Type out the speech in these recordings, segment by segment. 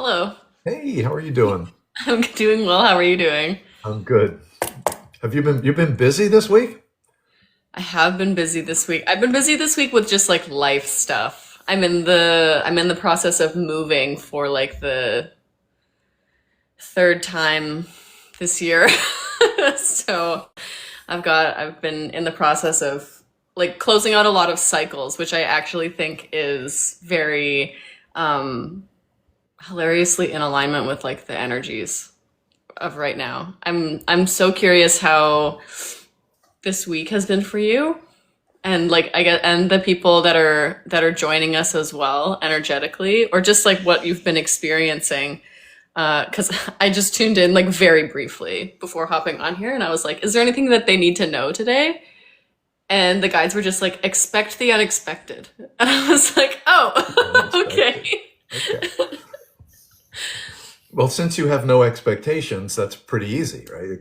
Hello. Hey, how are you doing? I'm doing well. How are you doing? I'm good. Have you've been busy this week? I have been busy this week. I've been busy this week with just like life stuff. I'm in the process of moving for like the third time this year. So I've been in the process of like closing out a lot of cycles, which I actually think is very um hilariously in alignment with like the energies of right now. I'm so curious how this week has been for you, and like I get and the people that are joining us as well energetically, or just like what you've been experiencing. Because I just tuned in like very briefly before hopping on here, and I was like, "Is there anything that they need to know today?" And the guides were just like, "Expect the unexpected," and I was like, "Oh, Unexpected. okay." Okay. Well, since you have no expectations, that's pretty easy, right?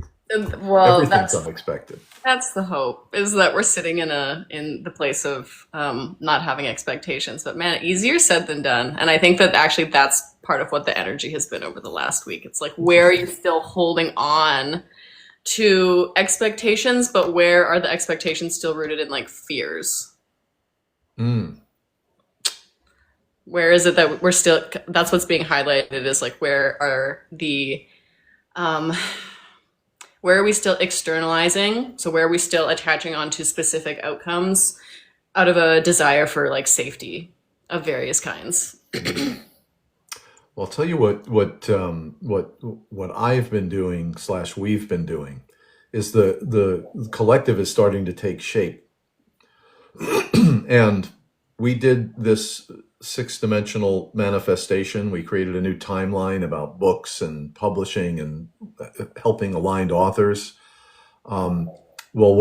Well, Everything's that's unexpected. That's the hope, is that we're sitting in the place of not having expectations. But man, easier said than done. And I think that actually that's part of what the energy has been over the last week. It's like, where are you still holding on to expectations, but where are the expectations still rooted in like fears? Mm. Where is it that we're still, that's what's being highlighted, is like, um, where are we still externalizing? So where are we still attaching onto specific outcomes out of a desire for like safety of various kinds? Well, I'll tell you what I've been doing slash we've been doing is the collective is starting to take shape. And we did this six dimensional manifestation. We created a new timeline about books and publishing and helping aligned authors. Um, well,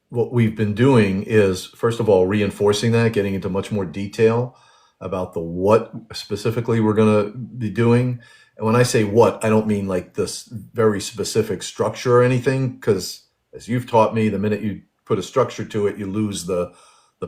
what we've been doing is, first of all, reinforcing that, getting into much more detail about the what specifically we're going to be doing. And when I say what, I don't mean like this very specific structure or anything, because as you've taught me, the minute you put a structure to it, you lose the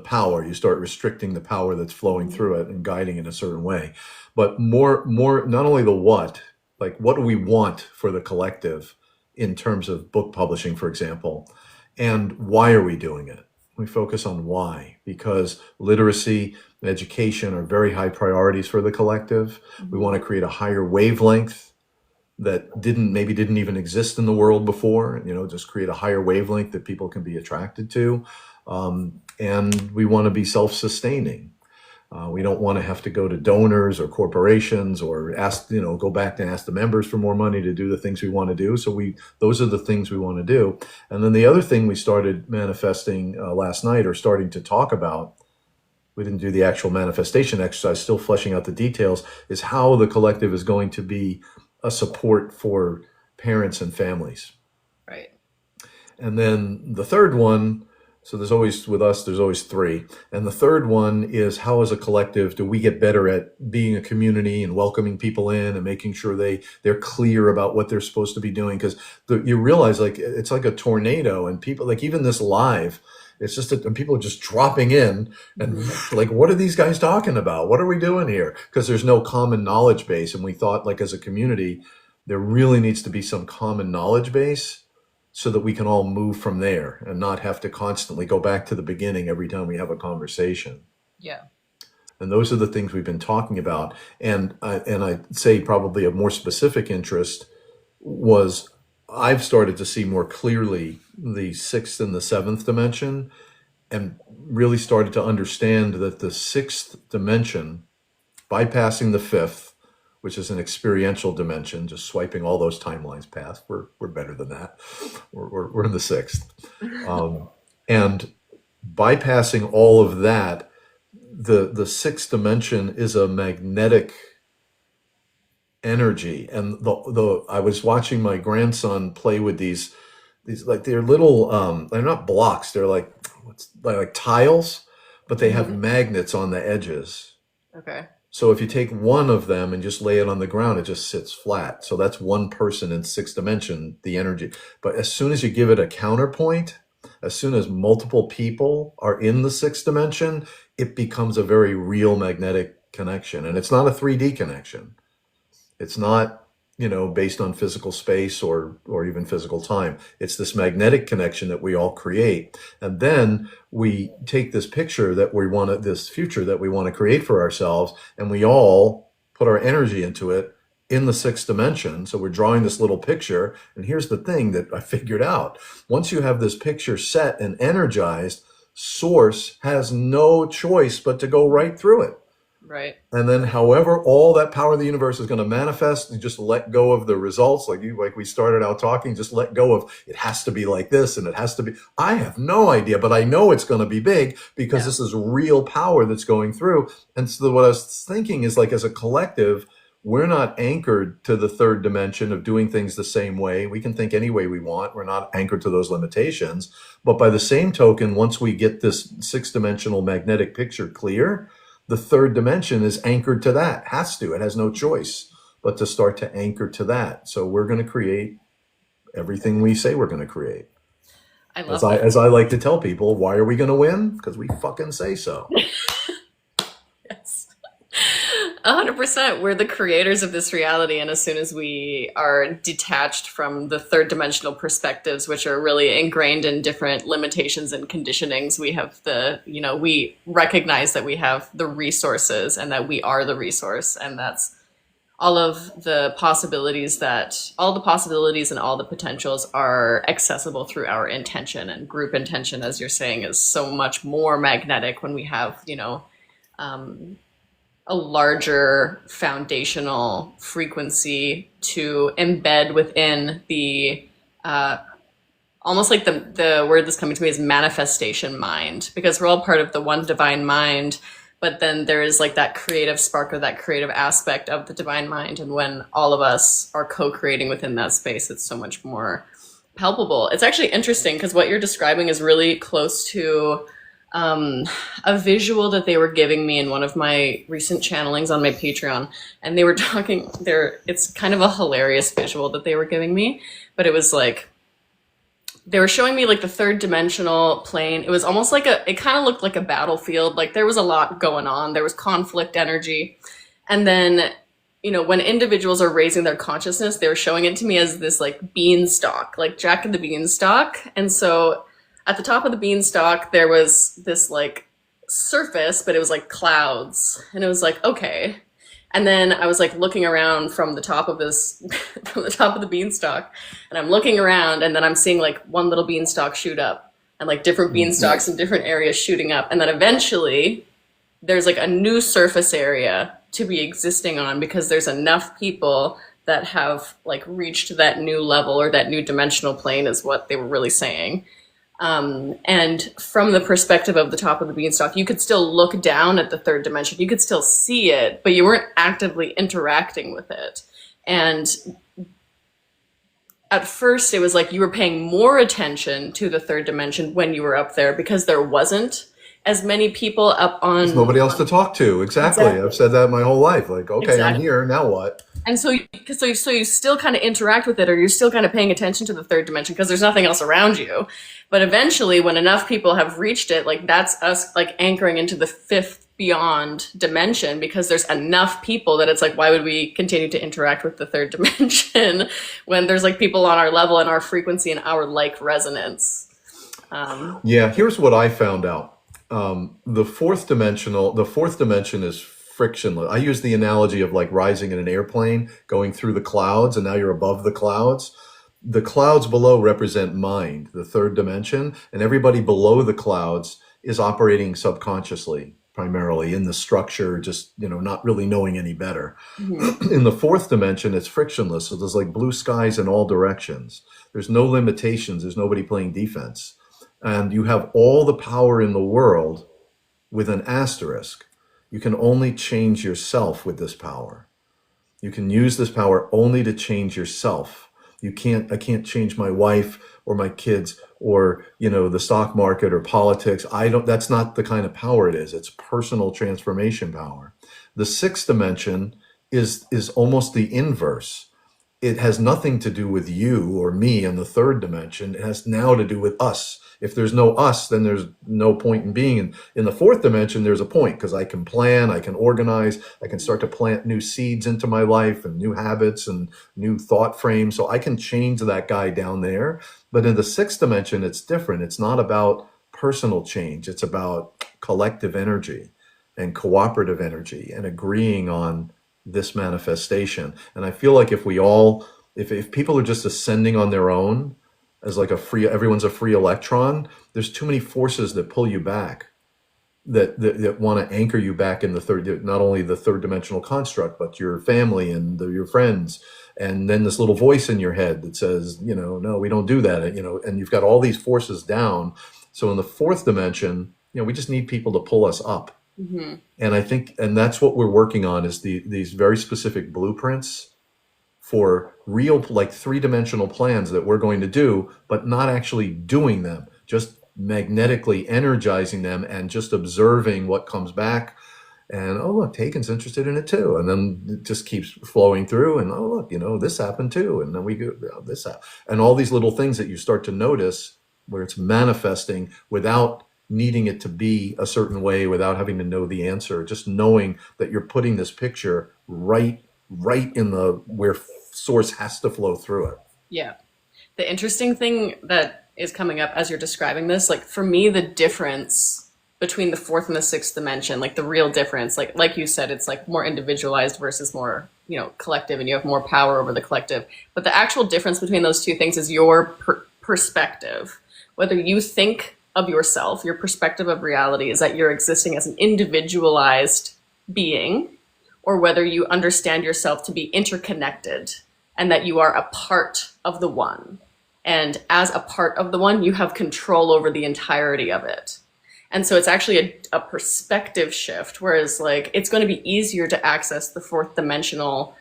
power. You start restricting the power that's flowing through it and guiding it a certain way. But more, not only the what, like what do we want for the collective in terms of book publishing, for example, and why are we doing it? We focus on why, because literacy and education are very high priorities for the collective. We want to create a higher wavelength that didn't even exist in the world before. Just create a higher wavelength that people can be attracted to, and we want to be self-sustaining. We don't want to have to go to donors or corporations or go back and ask the members for more money to do the things we want to do. So those are the things we want to do. And then the other thing we started manifesting last night, or starting to talk about, we didn't do the actual manifestation exercise, still fleshing out the details, is how the collective is going to be a support for parents and families. Right. And then the third one, so with us, there's always three. And the third one is, how as a collective do we get better at being a community and welcoming people in and making sure they're clear about what they're supposed to be doing? Because you realize, like, it's like a tornado, and people, like, even this live, it's just and people are just dropping in and like, what are these guys talking about? What are we doing here? Because there's no common knowledge base. And we thought, like, as a community, there really needs to be some common knowledge base so that we can all move from there and not have to constantly go back to the beginning every time we have a conversation. Yeah. And those are the things we've been talking about. And I'd say probably of more specific interest was, I've started to see more clearly the sixth and the seventh dimension, and really started to understand that the sixth dimension, bypassing the fifth, which is an experiential dimension, just swiping all those timelines past. We're better than that. We're in the sixth. And bypassing all of that, the sixth dimension is a magnetic energy. And the I was watching my grandson play with these, like, they're little, they're not blocks, they're like tiles, but they have Hmm. magnets on the edges. Okay. So if you take one of them and just lay it on the ground, it just sits flat. So that's one person in sixth dimension, the energy. But as soon as you give it a counterpoint, as soon as multiple people are in the sixth dimension, it becomes a very real magnetic connection. And it's not a 3D connection. It's not, based on physical space or even physical time. It's this magnetic connection that we all create. And then we take this picture that we want to, this future that we want to create for ourselves, and we all put our energy into it in the sixth dimension. So we're drawing this little picture. And here's the thing that I figured out. Once you have this picture set and energized, Source has no choice but to go right through it. Right. And then however all that power of the universe is going to manifest, you just let go of the results, like we started out talking, just let go of it has to be like this and it has to be. I have no idea, but I know it's going to be big because Yeah. this is real power that's going through. And so what I was thinking is, like, as a collective, we're not anchored to the third dimension of doing things the same way. We can think any way we want. We're not anchored to those limitations. But by the same token, once we get this six dimensional magnetic picture clear, the third dimension is anchored to that, has to, it has no choice but to start to anchor to that. So we're going to create everything we say we're going to create. I As love I, that. as I like to tell people, why are we going to win? Because we fucking say so. Yes. 100%. We're the creators of this reality. And as soon as we are detached from the third dimensional perspectives, which are really ingrained in different limitations and conditionings, we have we recognize that we have the resources and that we are the resource. And that's all the possibilities and all the potentials are accessible through our intention. And group intention, as you're saying, is so much more magnetic when we have, a larger foundational frequency to embed within the almost like the word that's coming to me is manifestation mind, because we're all part of the one divine mind, but then there is like that creative spark or that creative aspect of the divine mind, and when all of us are co-creating within that space, it's so much more palpable. It's actually interesting because what you're describing is really close to a visual that they were giving me in one of my recent channelings on my Patreon. And they were talking there. It's kind of a hilarious visual that they were giving me, but it was like, they were showing me like the third dimensional plane. It was almost like it kind of looked like a battlefield. Like there was a lot going on. There was conflict energy. And then, when individuals are raising their consciousness, they were showing it to me as this like beanstalk, like Jack and the Beanstalk. And so at the top of the beanstalk, there was this like surface, but it was like clouds. And it was like, okay. And then I was like looking around from the top of from the top of the beanstalk, and I'm looking around, and then I'm seeing like one little beanstalk shoot up and like different beanstalks in different areas shooting up. And then eventually there's like a new surface area to be existing on because there's enough people that have like reached that new level or that new dimensional plane is what they were really saying. And from the perspective of the top of the beanstalk, you could still look down at the third dimension. You could still see it, but you weren't actively interacting with it. And at first it was like you were paying more attention to the third dimension when you were up there because there wasn't as many people up on. There's nobody else to talk to. Exactly. I've said that my whole life. Like, okay, I'm Exactly. here. Now what? And so you still kind of interact with it, or you're still kind of paying attention to the third dimension because there's nothing else around you. But eventually, when enough people have reached it, like that's us like anchoring into the fifth beyond dimension because there's enough people that it's like, why would we continue to interact with the third dimension when there's like people on our level and our frequency and our like resonance? Yeah, here's what I found out. The fourth dimension is frictionless. I use the analogy of like rising in an airplane, going through the clouds, and now you're above the clouds. The clouds below represent mind, the third dimension, and everybody below the clouds is operating subconsciously, primarily in the structure, just, not really knowing any better. Mhm. In the fourth dimension, it's frictionless. So there's like blue skies in all directions. There's no limitations. There's nobody playing defense. And you have all the power in the world with an asterisk. You can only change yourself with this power. You can use this power only to change yourself. I can't change my wife or my kids or, the stock market or politics. That's not the kind of power it is. It's personal transformation power. The sixth dimension is almost the inverse. it has nothing to do with you or me in the third dimension. It has now to do with us. If there's no us, then there's no point in being. In the fourth dimension, there's a point because I can plan, I can organize, I can start to plant new seeds into my life and new habits and new thought frames. So I can change that guy down there. But in the sixth dimension, it's different. It's not about personal change. It's about collective energy and cooperative energy and agreeing on this manifestation. And I feel like if people are just ascending on their own as like everyone's a free electron, there's too many forces that pull you back, that want to anchor you back in the third, not only the third dimensional construct, but your family and your friends. And then this little voice in your head that says, no, we don't do that, and you've got all these forces down. So in the fourth dimension, we just need people to pull us up. Mm-hmm. And I think, and that's what we're working on, is these very specific blueprints for real, like three-dimensional plans that we're going to do, but not actually doing them, just magnetically energizing them and just observing what comes back. And, oh, look, Taegan's interested in it too. And then it just keeps flowing through. And, oh, look, this happened too. And then we go, oh, this happened. And all these little things that you start to notice where it's manifesting without needing it to be a certain way, without having to know the answer, just knowing that you're putting this picture right in where source has to flow through it. Yeah. The interesting thing that is coming up as you're describing this, like for me, the difference between the fourth and the sixth dimension, like the real difference, like you said, it's like more individualized versus more, collective, and you have more power over the collective. But the actual difference between those two things is your perspective. Whether you think of yourself, your perspective of reality is that you're existing as an individualized being, or whether you understand yourself to be interconnected and that you are a part of the one. And as a part of the one, you have control over the entirety of it. And so it's actually a perspective shift, whereas like it's going to be easier to access the fourth dimensional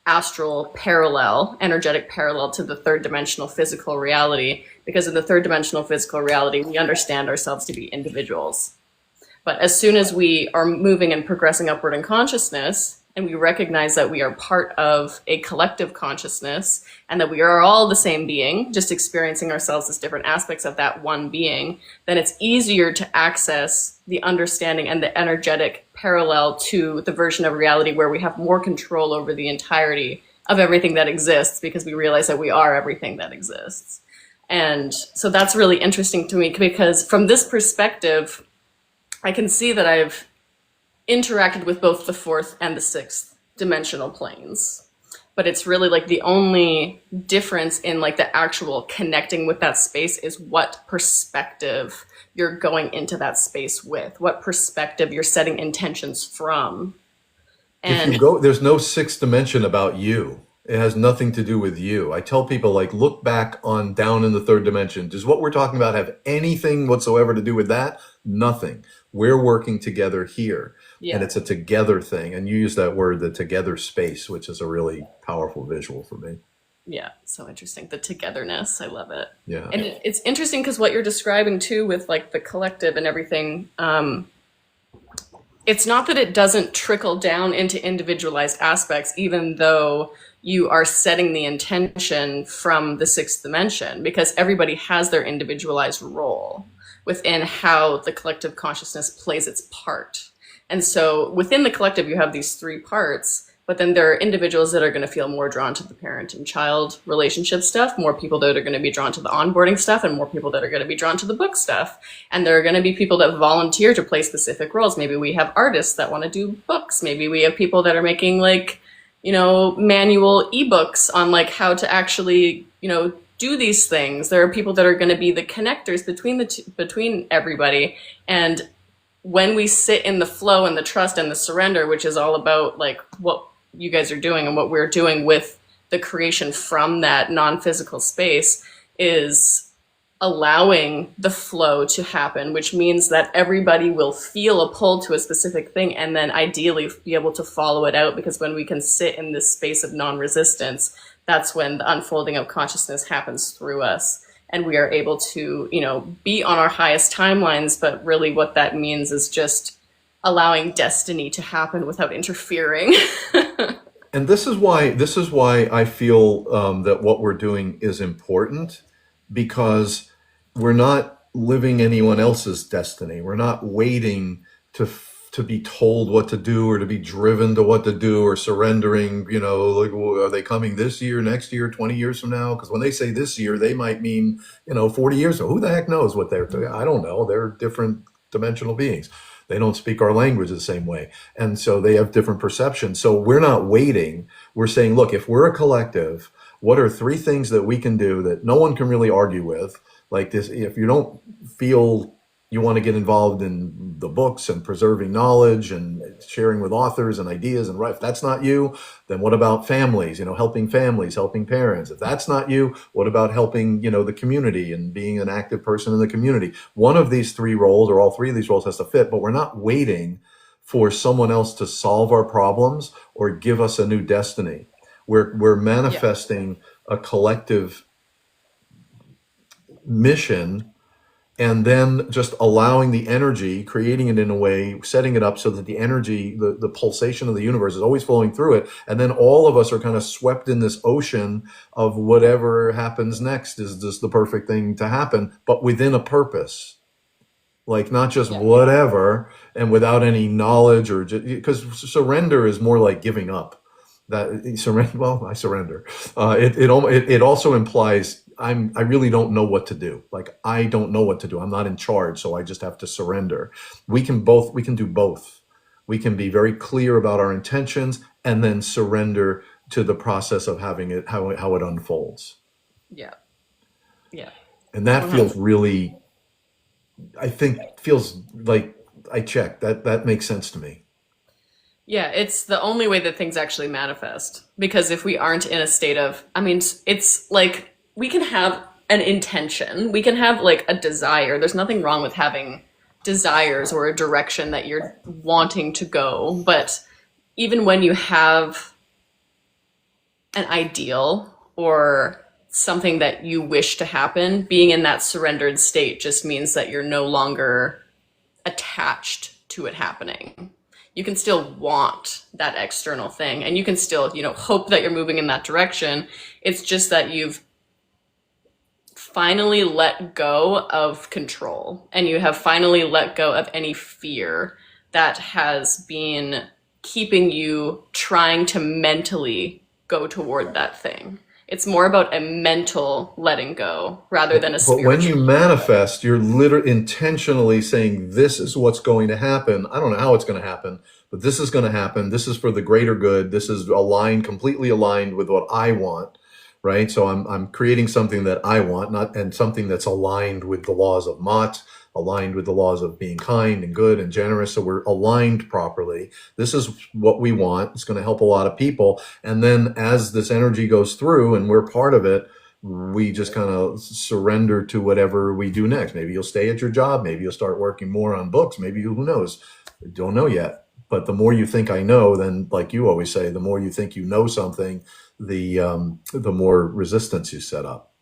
astral parallel, energetic parallel to the third dimensional physical reality, because in the third dimensional physical reality, we understand ourselves to be individuals. But as soon as we are moving and progressing upward in consciousness, and we recognize that we are part of a collective consciousness and that we are all the same being, just experiencing ourselves as different aspects of that one being, then it's easier to access the understanding and the energetic parallel to the version of reality where we have more control over the entirety of everything that exists, because we realize that we are everything that exists. And so that's really interesting to me, because from this perspective, I can see that I've interacted with both the fourth and the sixth dimensional planes. But it's really like the only difference in like the actual connecting with that space is what perspective you're going into that space with, what perspective you're setting intentions from. And There's no sixth dimension about you. It has nothing to do with you. I tell people, like, look back on down in the third dimension. Does what we're talking about have anything whatsoever to do with that? Nothing. We're working together here. Yeah. And it's a together thing. And you use that word, the together space, which is a really powerful visual for me. Yeah, so interesting. The togetherness, I love it. Yeah. And it's interesting because what you're describing too with like the collective and everything, it's not that it doesn't trickle down into individualized aspects, even though you are setting the intention from the sixth dimension, because everybody has their individualized role within how the collective consciousness plays its part. And so within the collective, you have these three parts, but then there are individuals that are going to feel more drawn to the parent and child relationship stuff, more people that are going to be drawn to the onboarding stuff, and more people that are going to be drawn to the book stuff. And there are going to be people that volunteer to play specific roles. Maybe we have artists that want to do books. Maybe we have people that are making like, manual ebooks on like how to actually, do these things. There are people that are going to be the connectors between everybody. And when we sit in the flow and the trust and the surrender, which is all about like what you guys are doing and what we're doing with the creation from that non-physical space, is allowing the flow to happen, which means that everybody will feel a pull to a specific thing and then ideally be able to follow it out, because when we can sit in this space of non-resistance, that's when the unfolding of consciousness happens through us. And we are able to, be on our highest timelines. But really what that means is just allowing destiny to happen without interfering. And this is why I feel that what we're doing is important, because we're not living anyone else's destiny. We're not waiting to be told what to do, or to be driven to what to do, or surrendering. Like, well, are they coming this year, next year, 20 years from now? Because when they say this year, they might mean 40 years. So who the heck knows what they're doing? I don't know. They're different dimensional beings. They don't speak our language the same way. And so they have different perceptions. So we're not waiting. We're saying, look, if we're a collective, what are three things that we can do that no one can really argue with? Like this, if you don't feel you want to get involved in the books and preserving knowledge and sharing with authors and ideas and right, if that's not you, then what about families, helping families, helping parents? If that's not you, what about helping, the community and being an active person in the community? One of these three roles, or all three of these roles, has to fit, but we're not waiting for someone else to solve our problems or give us a new destiny. We're Yeah. manifesting a collective mission, and then just allowing the energy, creating it in a way, setting it up so that the energy, the pulsation of the universe is always flowing through it. And then all of us are kind of swept in this ocean of whatever happens next is just the perfect thing to happen, but within a purpose. Like, not just Yeah. whatever and without any knowledge, or because surrender is more like giving up. That surrender, well, I surrender. It also implies I really don't know what to do. Like, I don't know what to do. I'm not in charge, so I just have to surrender. We can do both. We can be very clear about our intentions and then surrender to the process of having it, how it unfolds. Yeah. Yeah. And that feels 100. really, I think, feels like I checked. That makes sense to me. Yeah, it's the only way that things actually manifest. Because if we aren't in a state of, I mean, it's like we can have an intention, we can have like a desire. There's nothing wrong with having desires or a direction that you're wanting to go. But even when you have an ideal or something that you wish to happen, being in that surrendered state just means that you're no longer attached to it happening. You can still want that external thing and you can still, hope that you're moving in that direction. It's just that you've finally let go of control and you have finally let go of any fear that has been keeping you trying to mentally go toward that thing. It's more about a mental letting go rather than a But when you spiritual letting go. manifest, you're literally intentionally saying, this is what's going to happen. I don't know how it's going to happen, but this is going to happen. This is for the greater good. This is aligned, completely aligned with what I want, right? So I'm creating something that I want, not, and something that's aligned with the laws of Mott, aligned with the laws of being kind and good and generous. So we're aligned properly. This is what we want. It's going to help a lot of people. And then as this energy goes through and we're part of it, we just kind of surrender to whatever we do next. Maybe you'll stay at your job. Maybe you'll start working more on books. Maybe who knows? Don't know yet. But the more you think I know, then, like you always say, the more you think you know something, the more resistance you set up.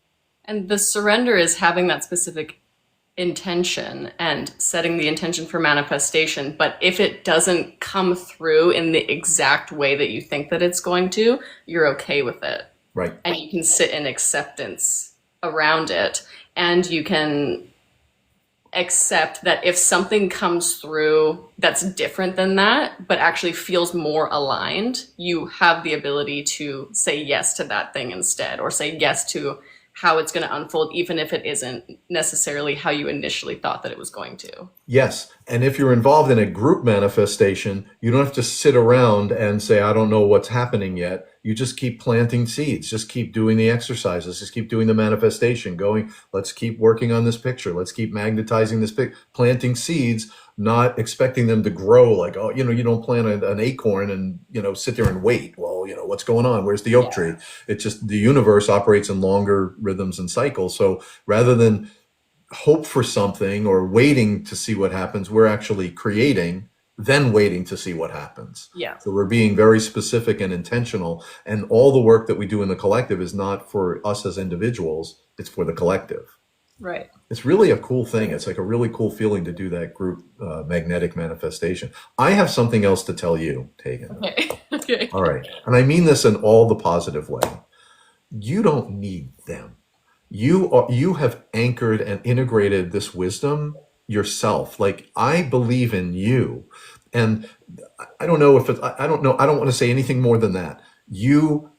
And the surrender is having that specific intention and setting the intention for manifestation. But if it doesn't come through in the exact way that you think that it's going to, you're okay with it. Right. And you can sit in acceptance around it. And you can accept that if something comes through that's different than that, but actually feels more aligned, you have the ability to say yes to that thing instead, or say yes to how it's going to unfold, even if it isn't necessarily how you initially thought that it was going to. Yes. And if you're involved in a group manifestation, you don't have to sit around and say, I don't know what's happening yet. You just keep planting seeds, just keep doing the exercises, just keep doing the manifestation, going, let's keep working on this picture. Let's keep magnetizing this picture, planting seeds, not expecting them to grow like, oh, you don't plant an acorn and, sit there and wait. Well, what's going on? Where's the oak Yeah. tree? It's just the universe operates in longer rhythms and cycles. So rather than hope for something or waiting to see what happens, we're actually creating, then waiting to see what happens. Yeah. So we're being very specific and intentional. And all the work that we do in the collective is not for us as individuals, it's for the collective. Right. It's really a cool thing. It's like a really cool feeling to do that group magnetic manifestation. I have something else to tell you, Tagan. Okay. Okay. All right. And I mean this in all the positive way. You don't need them. You have anchored and integrated this wisdom yourself. Like I believe in you. And I don't know if it's, I don't know. I don't want to say anything more than that. You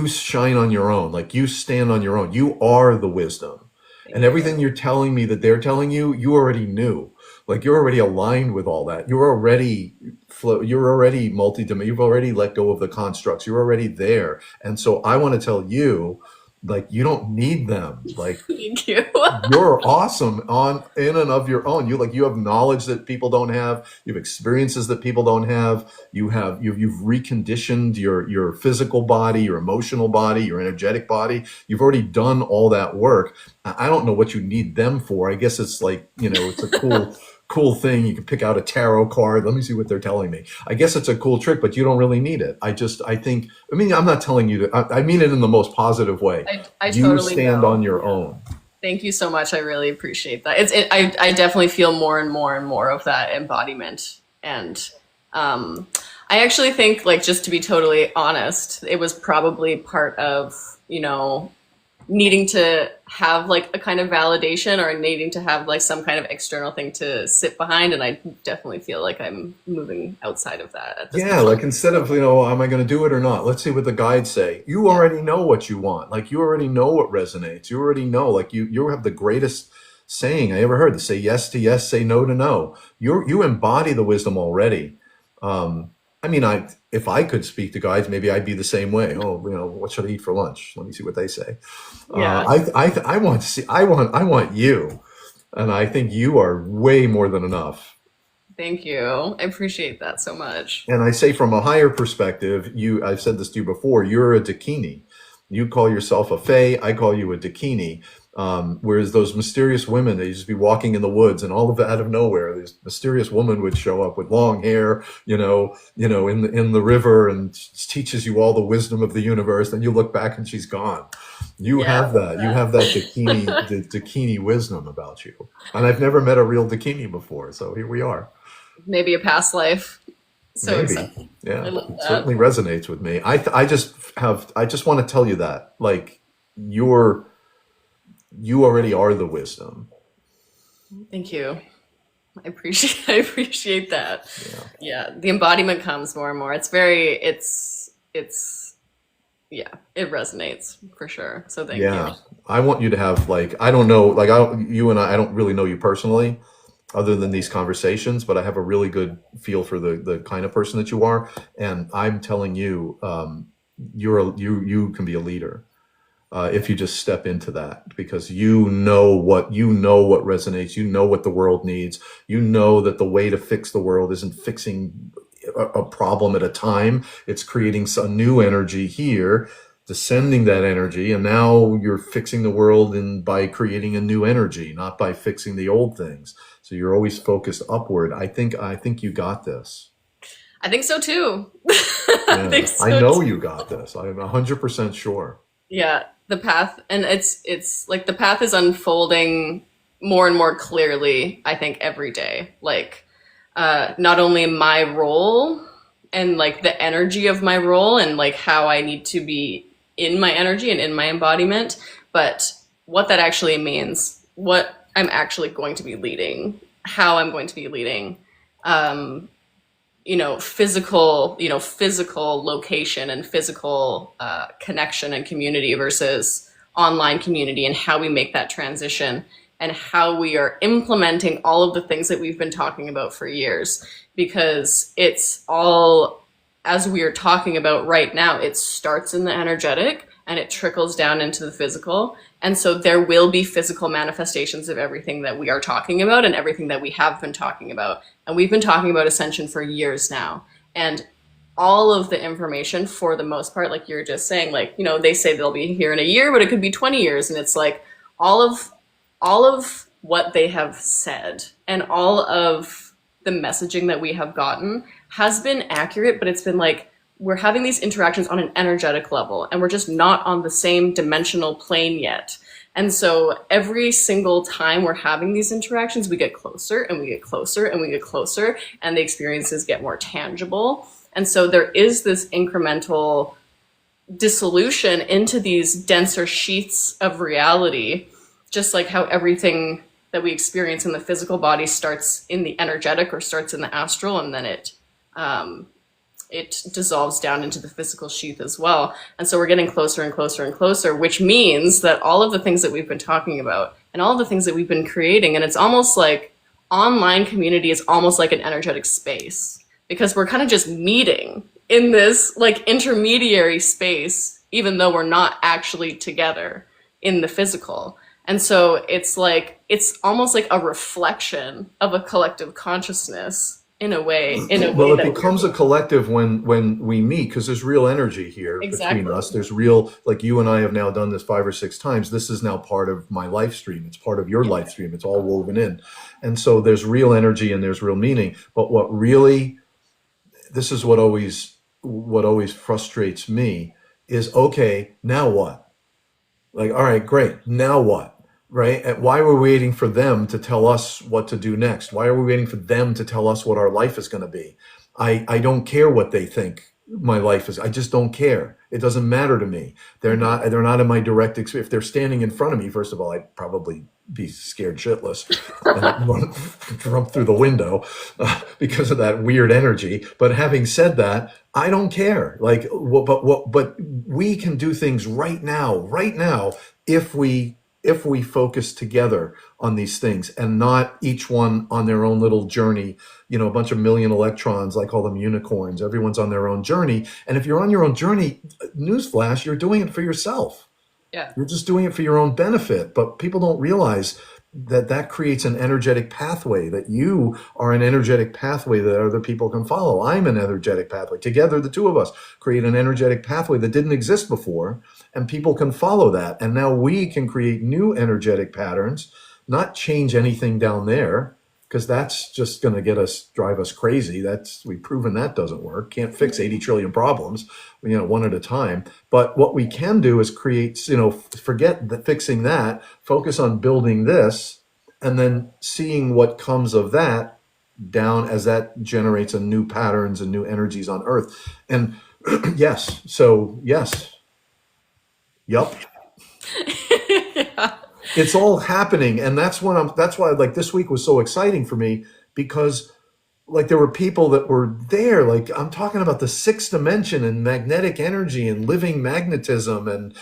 shine on your own. Like you stand on your own. You are the wisdom. And Thank you. everything you're telling me that they're telling you, you already knew. Like you're already aligned with all that. You're already multi-dimensional. You've already let go of the constructs. You're already there. And so I want to tell you, like, you don't need them. Like Thank you. you're awesome on in and of your own. You have knowledge that people don't have. You have experiences that people don't have. You've reconditioned your physical body, your emotional body, your energetic body. You've already done all that work. I don't know what you need them for. I guess it's like, it's a cool thing. You can pick out a tarot card. Let me see what they're telling me. I guess it's a cool trick, but you don't really need it. I mean, I'm not telling you to, I mean it in the most positive way. I You totally stand on know. your own. Thank you so much. I really appreciate that. I definitely feel more and more and more of that embodiment. And I actually think, like, just to be totally honest, it was probably part of, needing to have like a kind of validation or needing to have like some kind of external thing to sit behind. And I definitely feel like I'm moving outside of that at this Yeah, point. like instead of, am I going to do it or not? Let's see what the guides say. You Yeah. already know what you want. Like you already know what resonates. You already know. Like you have the greatest saying I ever heard: to say yes to yes, say no to no. You embody the wisdom already. I mean, if I could speak to guides, maybe I'd be the same way. Oh, what should I eat for lunch? Let me see what they say. Yeah. I want to see. I want you, and I think you are way more than enough. Thank you. I appreciate that so much. And I say from a higher perspective, I've said this to you before, you're a Dakini. You call yourself a Fae, I call you a Dakini. Whereas those mysterious women, they just be walking in the woods and all of out of nowhere, this mysterious woman would show up with long hair, in the river and teaches you all the wisdom of the universe. Then you look back and she's gone. You Yeah. have that. You have that Dakini wisdom about you. And I've never met a real Dakini before. So here we are. Maybe a past life. So Maybe. exciting. I Yeah. love It that. certainly resonates with me. I just want to tell you that, like, you already are the wisdom. Thank you. I appreciate that. Yeah. Yeah. The embodiment comes more and more. It's yeah, it resonates for sure. So thank you. Yeah. I want you to have, like, I don't know, like, you and I don't really know you personally other than these conversations, but I have a really good feel for the kind of person that you are. And I'm telling you, you can be a leader. If you just step into that, because you know what resonates, you know what the world needs, you know that the way to fix the world isn't fixing a problem at a time. It's creating a new energy here, descending that energy, and now you're fixing the world by creating a new energy, not by fixing the old things. So you're always focused upward. I think you got this. I think so too. I Yeah, think I so know too. you got this. I'm 100% sure. Yeah, the path, and it's like the path is unfolding more and more clearly, I think, every day. Like not only my role and like the energy of my role and like how I need to be in my energy and in my embodiment, but what that actually means, what I'm actually going to be leading, how I'm going to be leading. Um, physical location and physical connection and community versus online community, and how we make that transition and how we are implementing all of the things that we've been talking about for years. Because it's all, as we are talking about right now, it starts in the energetic and it trickles down into the physical. And so there will be physical manifestations of everything that we are talking about and everything that we have been talking about. And we've been talking about ascension for years now. And all of the information, for the most part, like you're just saying, like, they say they'll be here in a year, but it could be 20 years. And it's like all of what they have said and all of the messaging that we have gotten has been accurate, but it's been like, we're having these interactions on an energetic level and we're just not on the same dimensional plane yet. And so every single time we're having these interactions, we get closer and we get closer and we get closer, and the experiences get more tangible. And so there is this incremental dissolution into these denser sheaths of reality, just like how everything that we experience in the physical body starts in the energetic or starts in the astral, and then it dissolves down into the physical sheath as well. And so we're getting closer and closer and closer, which means that all of the things that we've been talking about and all of the things that we've been creating, and it's almost like online community is almost like an energetic space, because we're kind of just meeting in this like intermediary space, even though we're not actually together in the physical. And so it's like, it's almost like a reflection of a collective consciousness in a Well, way it that becomes a collective when we meet, because there's real energy here between exactly. us. There's real, like you and I have now done this 5 or 6 times. This is now part of my life stream. It's part of your life stream. It's all woven in. And so there's real energy and there's real meaning. But what really, this is what always frustrates me is, okay, now what? Like, all right, great. Now what? Right? And why are we waiting for them to tell us what to do next? Why are we waiting for them to tell us what our life is going to be? I don't care what they think my life is. I just don't care. It doesn't matter to me. They're not in my direct experience. If they're standing in front of me, first of all, I'd probably be scared shitless and run through the window because of that weird energy. But having said that, I don't care. Like, but we can do things right now, if we focus together on these things and not each one on their own little journey, a bunch of million electrons, I call them unicorns. Everyone's on their own journey. And if you're on your own journey, newsflash, you're doing it for yourself. Yeah. You're just doing it for your own benefit. But people don't realize that creates an energetic pathway, that you are an energetic pathway that other people can follow. I'm an energetic pathway. Together, the two of us create an energetic pathway that didn't exist before, and people can follow that. And now we can create new energetic patterns, not change anything down there, because that's just going to drive us crazy. We've proven that doesn't work. Can't fix 80 trillion problems, one at a time. But what we can do is create, forget fixing that, focus on building this, and then seeing what comes of that down as that generates a new patterns and new energies on Earth. And yes, yup. Yeah. It's all happening, and that's why like this week was so exciting for me, because like there were people that were there. Like, I'm talking about the sixth dimension and magnetic energy and living magnetism and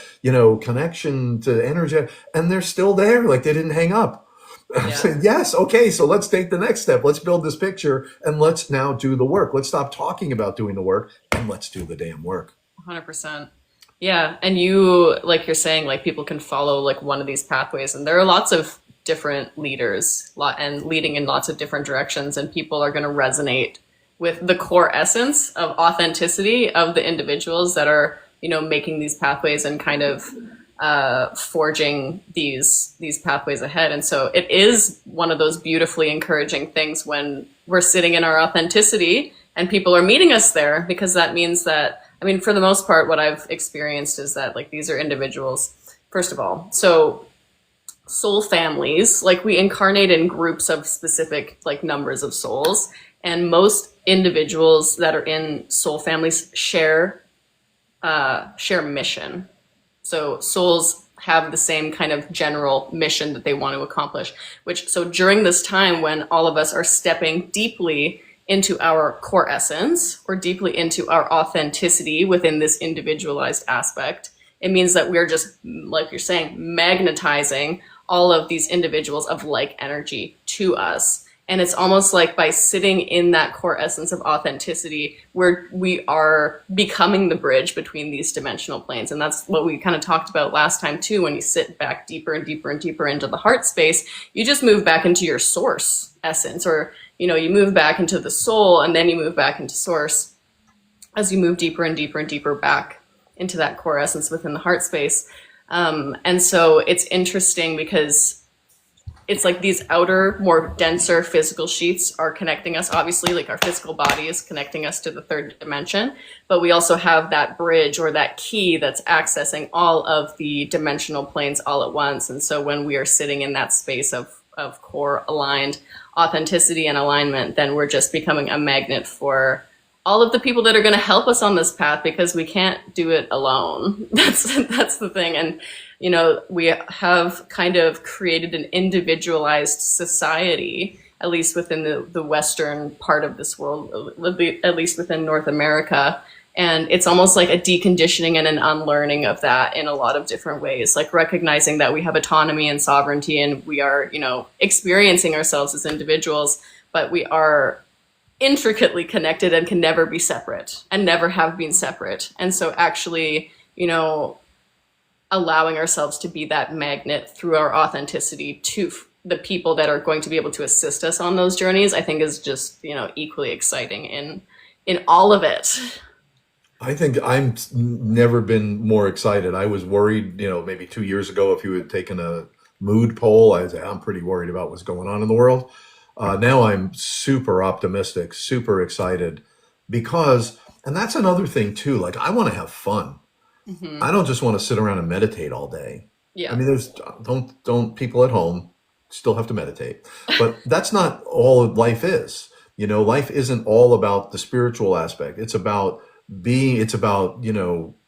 connection to energy, and they're still there. Like, they didn't hang up. I Yeah. said, yes, okay, so let's take the next step. Let's build this picture and let's now do the work. Let's stop talking about doing the work and let's do the damn work. 100%. Yeah, and you, like you're saying, like people can follow like one of these pathways, and there are lots of different leaders, and leading in lots of different directions, and people are going to resonate with the core essence of authenticity of the individuals that are, making these pathways and kind of forging these pathways ahead. And so it is one of those beautifully encouraging things when we're sitting in our authenticity and people are meeting us there, because that means that, for the most part, what I've experienced is that like these are individuals, first of all. So soul families, like we incarnate in groups of specific like numbers of souls, and most individuals that are in soul families share mission. So souls have the same kind of general mission that they want to accomplish, so during this time when all of us are stepping deeply into our core essence or deeply into our authenticity within this individualized aspect, it means that we're just, like you're saying, magnetizing all of these individuals of like energy to us. And it's almost like by sitting in that core essence of authenticity, where we are becoming the bridge between these dimensional planes. And that's what we kind of talked about last time too. When you sit back deeper and deeper and deeper into the heart space, you just move back into your source essence, or you move back into the soul, and then you move back into source as you move deeper and deeper and deeper back into that core essence within the heart space. And so it's interesting because it's like these outer, more denser physical sheets are connecting us. Obviously, like our physical body is connecting us to the third dimension, but we also have that bridge or that key that's accessing all of the dimensional planes all at once. And so when we are sitting in that space of core aligned authenticity and alignment, then we're just becoming a magnet for all of the people that are going to help us on this path, because we can't do it alone. That's the thing. And we have kind of created an individualized society, at least within the Western part of this world, at least within North America. And it's almost like a deconditioning and an unlearning of that in a lot of different ways, like recognizing that we have autonomy and sovereignty, and we are, experiencing ourselves as individuals, but we are intricately connected and can never be separate and never have been separate. And so actually, allowing ourselves to be that magnet through our authenticity to the people that are going to be able to assist us on those journeys, I think is just, equally exciting in all of it. I think I'm never been more excited. I was worried, maybe 2 years ago, if you had taken a mood poll, I'm pretty worried about what's going on in the world. Now I'm super optimistic, super excited because, and that's another thing too, like I want to have fun. Mm-hmm. I don't just want to sit around and meditate all day. I Yeah. mean, don't people at home still have to meditate, but that's not all life is. Life isn't all about the spiritual aspect. It's about,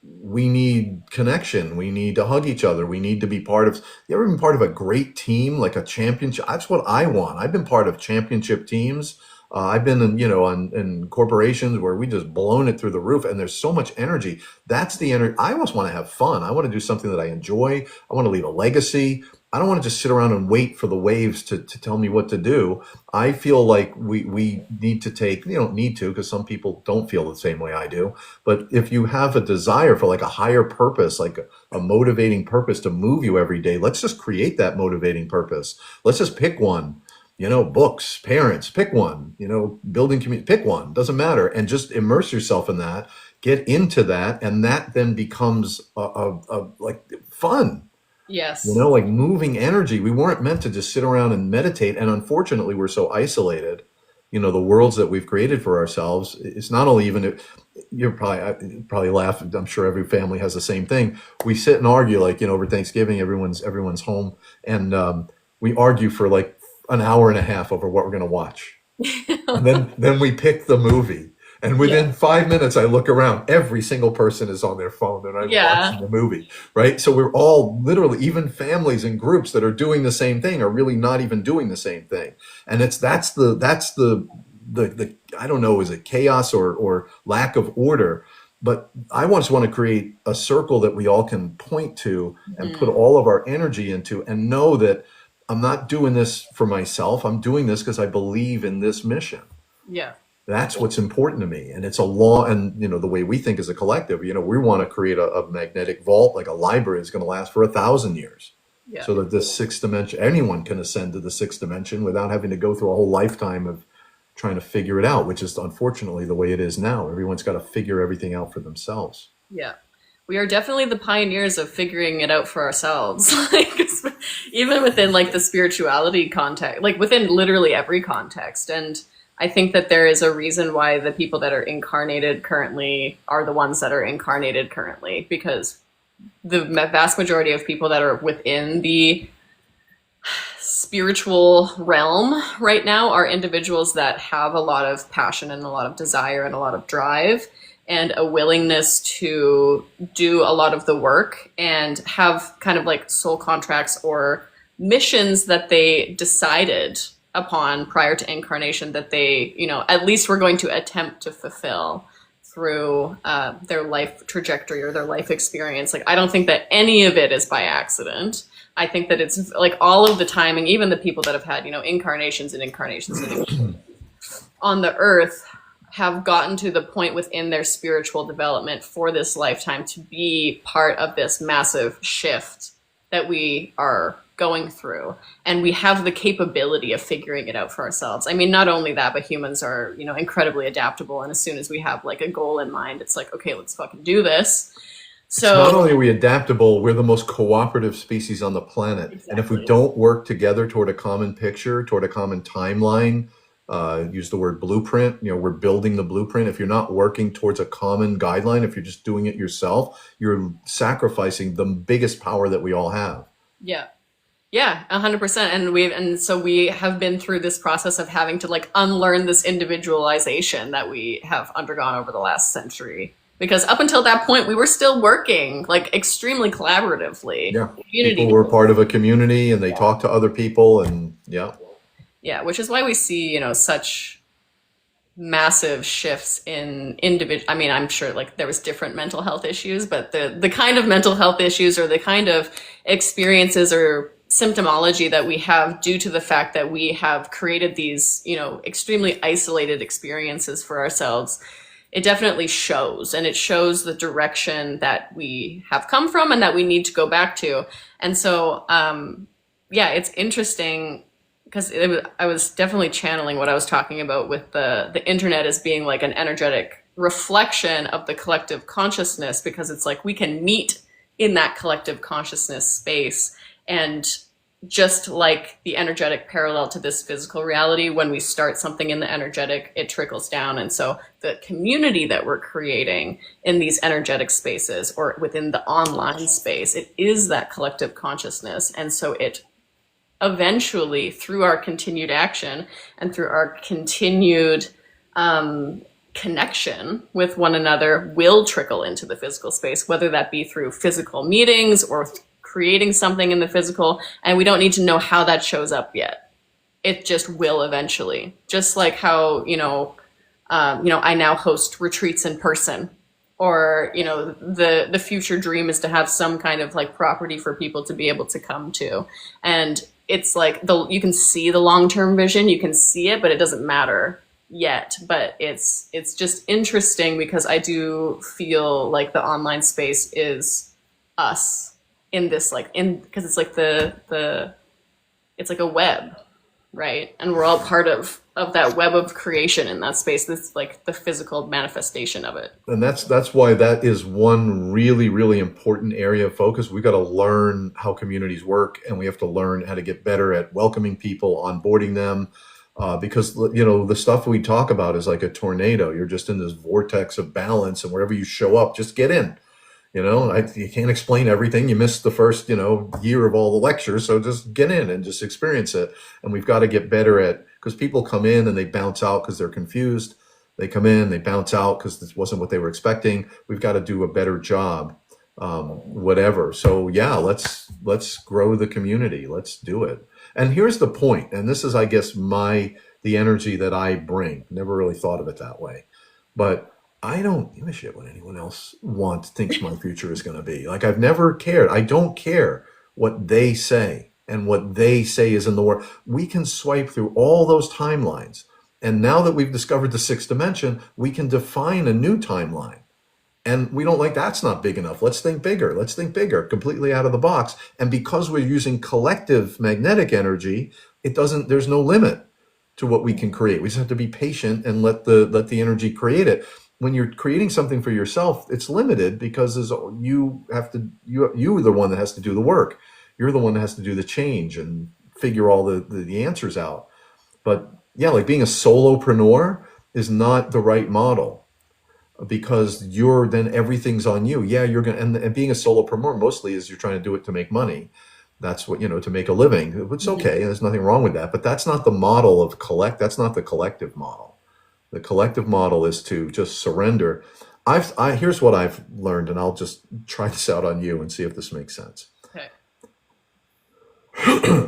we need connection. We need to hug each other. We need to be you ever been part of a great team, like a championship? That's what I want. I've been part of championship teams. I've been in corporations where we just blown it through the roof, and there's so much energy. That's the energy. I always want to have fun. I want to do something that I enjoy. I want to leave a legacy. I don't want to just sit around and wait for the waves to tell me what to do. I feel like we need to take, you don't need to, because some people don't feel the same way I do. But if you have a desire for like a higher purpose, like a motivating purpose to move you every day, let's just create that motivating purpose. Let's just pick one. Books, parents, pick one, building community, pick one, doesn't matter. And just immerse yourself in that, get into that. And that then becomes like fun, Yes. like moving energy. We weren't meant to just sit around and meditate. And unfortunately, we're so isolated, the worlds that we've created for ourselves. It's not only even, you probably laugh. I'm sure every family has the same thing. We sit and argue like, over Thanksgiving, everyone's home. And we argue for like an hour and a half over what we're going to watch. And then we pick the movie. And within Yeah. 5 minutes, I look around. Every single person is on their phone and I'm Yeah. watching the movie, right? So we're all literally, even families and groups that are doing the same thing are really not even doing the same thing. And that's the I don't know, is it chaos or lack of order? But I just want to create a circle that we all can point to and put Mm. all of our energy into, and know that I'm not doing this for myself. I'm doing this because I believe in this mission. Yeah. That's what's important to me. And it's a law. And, the way we think as a collective, we want to create a magnetic vault, like a library is going to last for 1,000 years. Yeah. So that this sixth dimension, anyone can ascend to the sixth dimension without having to go through a whole lifetime of trying to figure it out, which is unfortunately the way it is now. Everyone's got to figure everything out for themselves. Yeah. We are definitely the pioneers of figuring it out for ourselves. Like, even within like the spirituality context, like within literally every context. And I think that there is a reason why the people that are incarnated currently are the ones that are incarnated currently, because the vast majority of people that are within the spiritual realm right now are individuals that have a lot of passion and a lot of desire and a lot of drive and a willingness to do a lot of the work and have kind of like soul contracts or missions that they decided upon prior to incarnation that they, at least were going to attempt to fulfill through their life trajectory or their life experience. Like, I don't think that any of it is by accident. I think that it's like all of the timing, even the people that have had, incarnations and incarnations on the earth have gotten to the point within their spiritual development for this lifetime to be part of this massive shift that we are going through. And we have the capability of figuring it out for ourselves. I mean, not only that, but humans are, incredibly adaptable. And as soon as we have like a goal in mind, it's like, okay, let's fucking do this. It's not only So are we adaptable, we're the most cooperative species on the planet. And if we exactly. don't work together toward a common picture, toward a common timeline, use the word blueprint, we're building the blueprint. If you're not working towards a common guideline, if you're just doing it yourself, you're sacrificing the biggest power that we all have. Yeah. Yeah, 100%. And so we have been through this process of having to like unlearn this individualization that we have undergone over the last century. Because up until that point, we were still working like extremely collaboratively, Yeah. People community. were part of a community and they talk to other people and yeah. Yeah, which is why we see, such massive shifts in individual. I mean, I'm sure like there was different mental health issues, but the kind of mental health issues or the kind of experiences or symptomology that we have due to the fact that we have created these, extremely isolated experiences for ourselves, it definitely shows, and it shows the direction that we have come from and that we need to go back to. And so yeah, it's interesting because I was definitely channeling what I was talking about with the internet as being like an energetic reflection of the collective consciousness, because it's like we can meet in that collective consciousness space. And just like the energetic parallel to this physical reality, when we start something in the energetic, it trickles down. And so the community that we're creating in these energetic spaces or within the online space, it is that collective consciousness. And so it eventually, through our continued action and through our continued connection with one another, will trickle into the physical space, whether that be through physical meetings or creating something in the physical. And we don't need to know how that shows up yet. It just will eventually. Just like how, I now host retreats in person, or the future dream is to have some kind of like property for people to be able to come to. And it's like you can see the long-term vision, you can see it, but it doesn't matter yet. But it's just interesting because I do feel like the online space is us in this, like, in because it's like it's like a web, right? And we're all part of that web of creation in that space. That's like the physical manifestation of it. And that's why that is one really, really important area of focus. We've got to learn how communities work, and we have to learn how to get better at welcoming people, onboarding them, because the stuff we talk about is like a tornado. You're just in this vortex of balance, and wherever you show up, just get in. You can't explain everything. You missed the first, year of all the lectures. So just get in and just experience it. And we've got to get better at, because people come in and they bounce out because they're confused. They come in, they bounce out because this wasn't what they were expecting. We've got to do a better job, whatever. So yeah, let's grow the community. Let's do it. And here's the point. And this is, I guess, the energy that I bring. Never really thought of it that way, but I don't give a shit what anyone else thinks my future is going to be. Like, I've never cared. I don't care what they say and what they say is in the world. We can swipe through all those timelines. And now that we've discovered the sixth dimension, we can define a new timeline. And we don't like that's not big enough. Let's think bigger. Let's think bigger, completely out of the box. And because we're using collective magnetic energy, there's no limit to what we can create. We just have to be patient and let the energy create it. When you're creating something for yourself, it's limited because you're the one that has to do the work. You're the one that has to do the change and figure all the answers out. But yeah, like being a solopreneur is not the right model, because then everything's on you. Yeah, you're gonna and being a solopreneur mostly is you're trying to do it to make money. That's what, to make a living. It's okay. There's nothing wrong with that. But that's not the model of that's not the collective model. The collective model is to just surrender. Here's what I've learned, and I'll just try this out on you and see if this makes sense. Okay.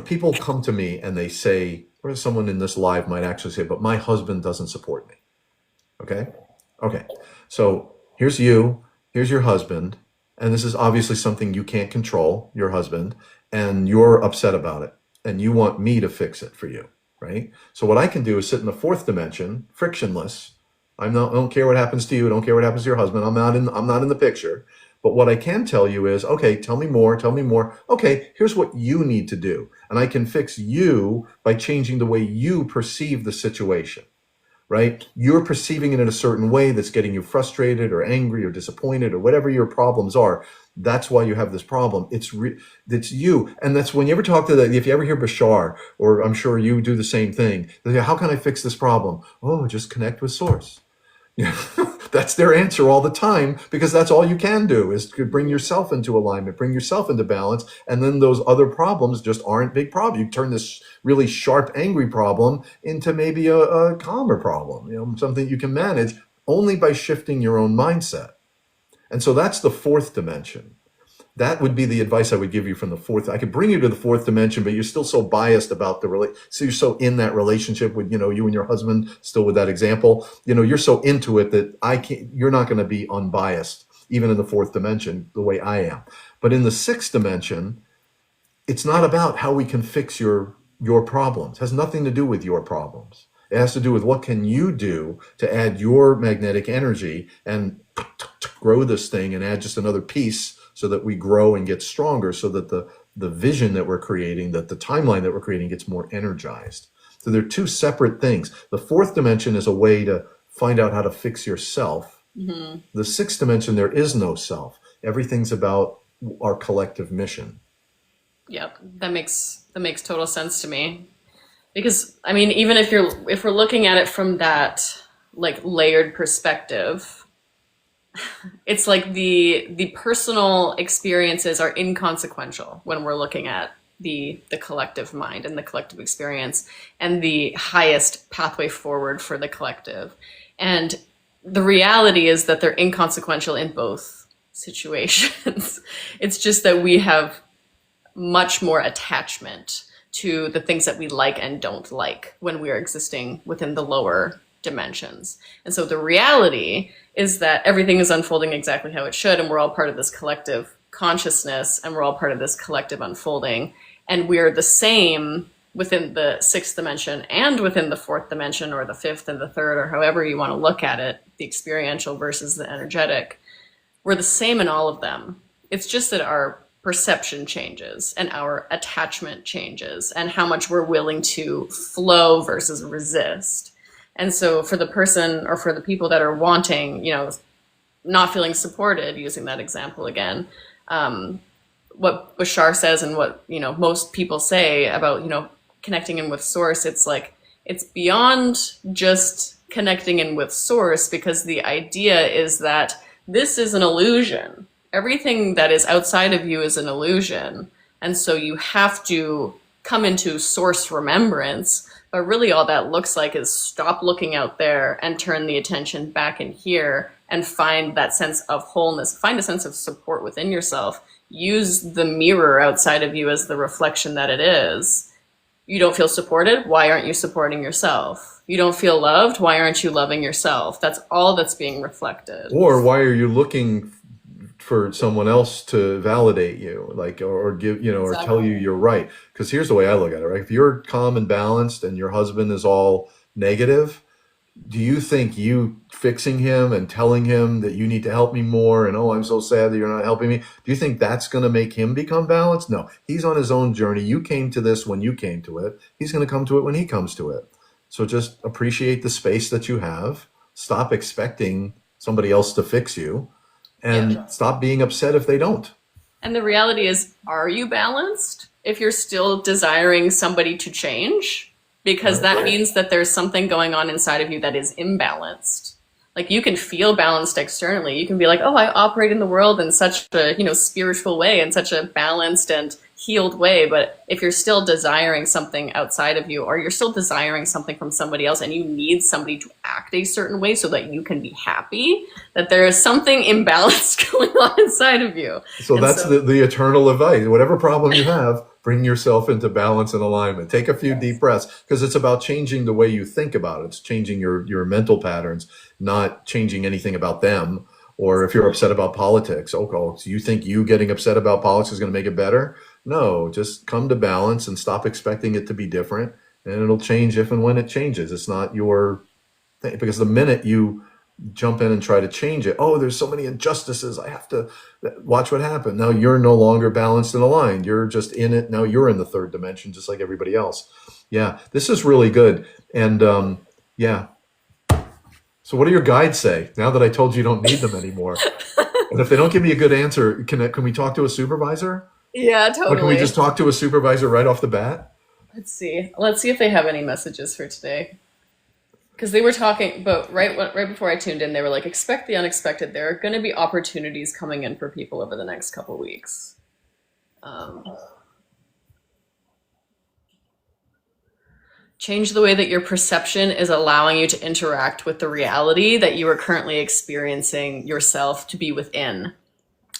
People come to me and they say, or someone in this live might actually say, but my husband doesn't support me. Okay? Okay. So here's your husband, and this is obviously something you can't control, your husband, and you're upset about it, and you want me to fix it for you. Right? So what I can do is sit in the fourth dimension, frictionless. I don't care what happens to you. I don't care what happens to your husband. I'm not in the picture. But what I can tell you is, okay, tell me more. Okay, here's what you need to do. And I can fix you by changing the way you perceive the situation. right? You're perceiving it in a certain way that's getting you frustrated or angry or disappointed or whatever your problems are. That's why you have this problem. It's you. And that's when you ever talk to if you ever hear Bashar, or I'm sure you do the same thing, they say, how can I fix this problem? Oh, just connect with source. Yeah, that's their answer all the time, because that's all you can do is to bring yourself into alignment, bring yourself into balance, and then those other problems just aren't big problems. You turn this really sharp, angry problem into maybe a calmer problem, something you can manage only by shifting your own mindset. And so that's the fourth dimension. That would be the advice I would give you from the fourth. I could bring you to the fourth dimension, but you're still so biased about so you're so in that relationship with, you and your husband, still with that example, you're so into it that you're not going to be unbiased, even in the fourth dimension, the way I am. But in the sixth dimension, it's not about how we can fix your problems. It has nothing to do with your problems. It has to do with what can you do to add your magnetic energy and grow this thing and add just another piece so that we grow and get stronger, so that the vision that we're creating, that the timeline that we're creating gets more energized. So they're two separate things. The fourth dimension is a way to find out how to fix yourself. Mm-hmm. The sixth dimension, there is no self. Everything's about our collective mission. Yep, that makes total sense to me. Because I mean, even if we're looking at it from that like layered perspective, it's like the personal experiences are inconsequential when we're looking at the collective mind and the collective experience and the highest pathway forward for the collective. And the reality is that they're inconsequential in both situations. It's just that we have much more attachment to the things that we like and don't like when we are existing within the lower dimensions. And so the reality is that everything is unfolding exactly how it should, and we're all part of this collective consciousness, and we're all part of this collective unfolding, and we're the same within the sixth dimension and within the fourth dimension, or the fifth and the third, or however you want to look at it, the experiential versus the energetic. We're the same in all of them. It's just that our perception changes and our attachment changes and how much we're willing to flow versus resist. And so for the person, or for the people that are wanting, not feeling supported, using that example again, what Bashar says and what, most people say about, connecting in with source, it's like, it's beyond just connecting in with source, because the idea is that this is an illusion. Everything that is outside of you is an illusion. And so you have to come into source remembrance. But really all that looks like is stop looking out there and turn the attention back in here and find that sense of wholeness, find a sense of support within yourself. Use the mirror outside of you as the reflection that it is. You don't feel supported? Why aren't you supporting yourself? You don't feel loved? Why aren't you loving yourself? That's all that's being reflected. Or why are you looking for someone else to validate you, or give, Exactly. or tell you you're right? Because here's the way I look at it, right? If you're calm and balanced and your husband is all negative, do you think you fixing him and telling him that you need to help me more, and, oh, I'm so sad that you're not helping me, do you think that's going to make him become balanced? No, he's on his own journey. You came to this when you came to it. He's going to come to it when he comes to it. So just appreciate the space that you have. Stop expecting somebody else to fix you. And stop being upset if they don't. And the reality is, are you balanced if you're still desiring somebody to change? Because that means that there's something going on inside of you that is imbalanced. Like, you can feel balanced externally. You can be like, oh, I operate in the world in such a, spiritual way, in such a balanced and healed way. But if you're still desiring something outside of you, or you're still desiring something from somebody else, and you need somebody to act a certain way so that you can be happy, that there is something imbalanced going on inside of you. So that's the eternal advice. Whatever problem you have, bring yourself into balance and alignment. Take a few deep breaths, because it's about changing the way you think about it. It's changing your mental patterns, not changing anything about them. Or if you're upset about politics, so you think you getting upset about politics is going to make it better? No, just come to balance and stop expecting it to be different, and it'll change if and when it changes. It's not your thing, because the minute you jump in and try to change it, oh, there's so many injustices, I have to watch what happened. Now you're no longer balanced and aligned. You're just in it. Now you're in the third dimension, just like everybody else. Yeah, this is really good. And So what do your guides say now that I told you you don't need them anymore? And if they don't give me a good answer, can we talk to a supervisor? Yeah, Or can we just totally. talk to a supervisor right off the bat? Let's see. Let's see if they have any messages for today. Because they were talking, but right before I tuned in, they were like, expect the unexpected. There are going to be opportunities coming in for people over the next couple weeks. Um, Change the way that your perception is allowing you to interact with the reality that you are currently experiencing yourself to be within.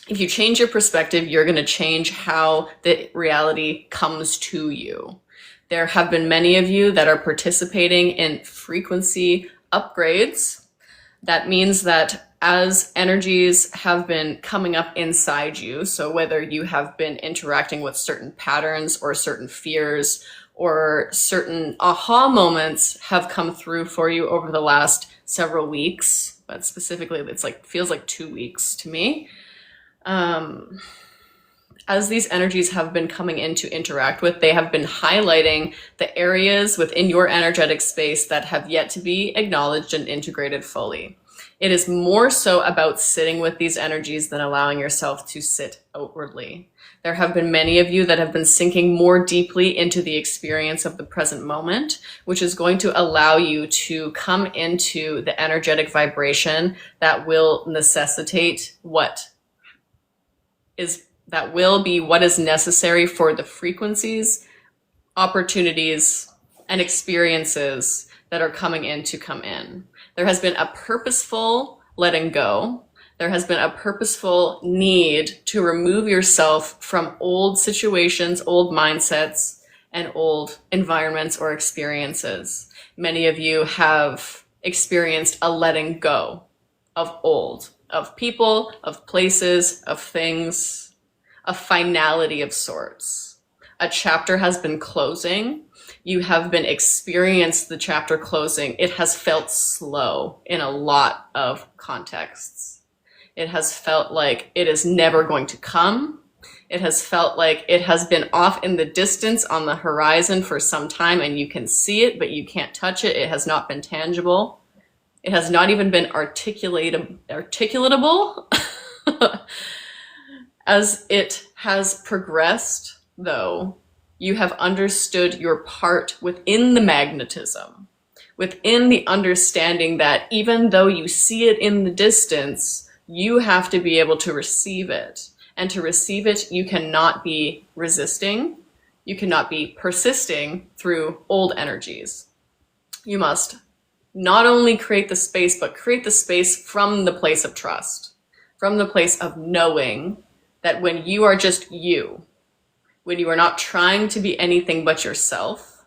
If you change your perspective, you're going to change how the reality comes to you. There have been many of you that are participating in frequency upgrades. That means that as energies have been coming up inside you, so whether you have been interacting with certain patterns or certain fears or certain aha moments have come through for you over the last several weeks, but specifically it's like feels like 2 weeks to me. As these energies have been coming in to interact with, they have been highlighting the areas within your energetic space that have yet to be acknowledged and integrated fully. It is more so about sitting with these energies than allowing yourself to sit outwardly. There have been many of you that have been sinking more deeply into the experience of the present moment, which is going to allow you to come into the energetic vibration that will necessitate that will be what is necessary for the frequencies, opportunities, and experiences that are coming in to come in. There has been a purposeful letting go. There has been a purposeful need to remove yourself from old situations, old mindsets, and old environments or experiences. Many of you have experienced a letting go of old, of people, of places, of things, a finality of sorts. A chapter has been closing. You have been experienced the chapter closing. It has felt slow in a lot of contexts. It has felt like it is never going to come. It has felt like it has been off in the distance on the horizon for some time and you can see it, but you can't touch it. It has not been tangible. It has not even been articulatable. As it has progressed, though, you have understood your part within the magnetism, within the understanding that even though you see it in the distance, you have to be able to receive it. And to receive it, you cannot be resisting. You cannot be persisting through old energies. You must not only create the space, but create the space from the place of trust, from the place of knowing that when you are just you, when you are not trying to be anything but yourself,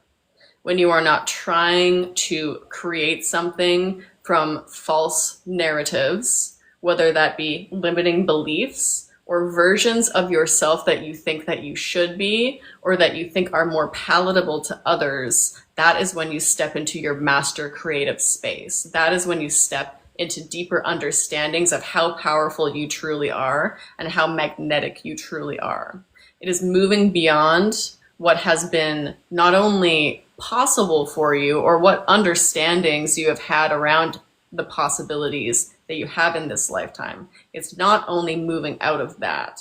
when you are not trying to create something from false narratives, whether that be limiting beliefs or versions of yourself that you think that you should be or that you think are more palatable to others, that is when you step into your master creative space. That is when you step into deeper understandings of how powerful you truly are and how magnetic you truly are. It is moving beyond what has been not only possible for you or what understandings you have had around the possibilities that you have in this lifetime. It's not only moving out of that,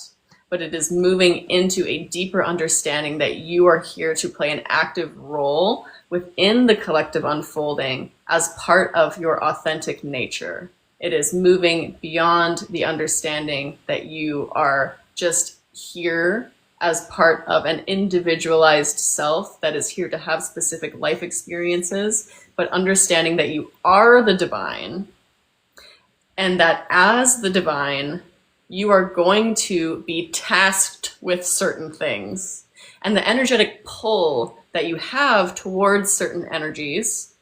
but it is moving into a deeper understanding that you are here to play an active role within the collective unfolding as part of your authentic nature. It is moving beyond the understanding that you are just here as part of an individualized self that is here to have specific life experiences, but understanding that you are the divine and that as the divine, you are going to be tasked with certain things. And the energetic pull that you have towards certain energies,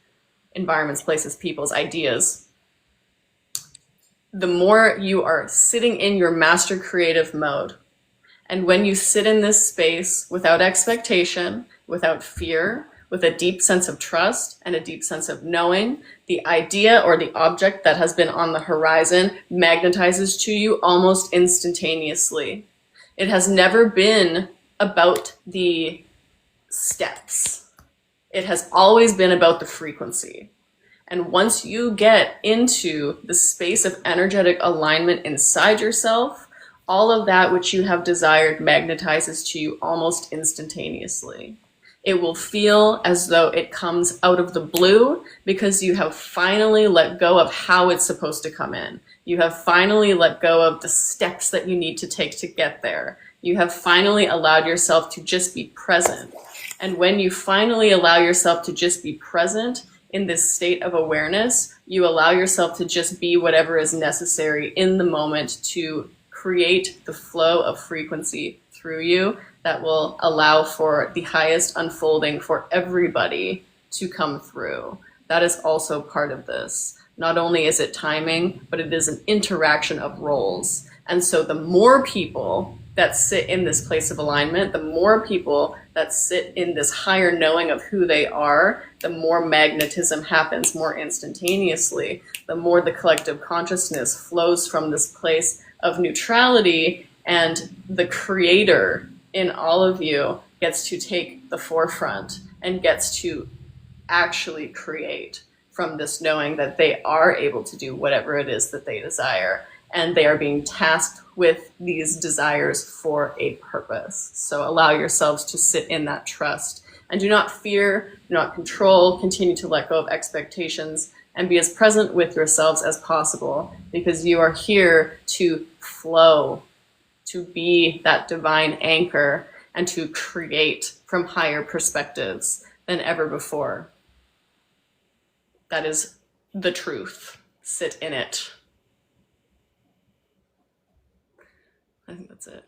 environments, places, peoples, ideas, the more you are sitting in your master creative mode. And when you sit in this space without expectation, without fear, with a deep sense of trust and a deep sense of knowing, the idea or the object that has been on the horizon magnetizes to you almost instantaneously. It has never been about the steps. It has always been about the frequency. And once you get into the space of energetic alignment inside yourself, all of that which you have desired magnetizes to you almost instantaneously. It will feel as though it comes out of the blue because you have finally let go of how it's supposed to come in. You have finally let go of the steps that you need to take to get there. You have finally allowed yourself to just be present. And when you finally allow yourself to just be present in this state of awareness, you allow yourself to just be whatever is necessary in the moment to create the flow of frequency through you that will allow for the highest unfolding for everybody to come through. That is also part of this. Not only is it timing, but it is an interaction of roles. And so the more people that sit in this place of alignment, the more people that sit in this higher knowing of who they are, the more magnetism happens more instantaneously, the more the collective consciousness flows from this place of neutrality, and the creator in all of you gets to take the forefront and gets to actually create from this knowing that they are able to do whatever it is that they desire, and they are being tasked with these desires for a purpose. So allow yourselves to sit in that trust and do not fear, do not control, continue to let go of expectations and be as present with yourselves as possible, because you are here to flow, to be that divine anchor, and to create from higher perspectives than ever before. That is the truth. Sit in it. I think that's it.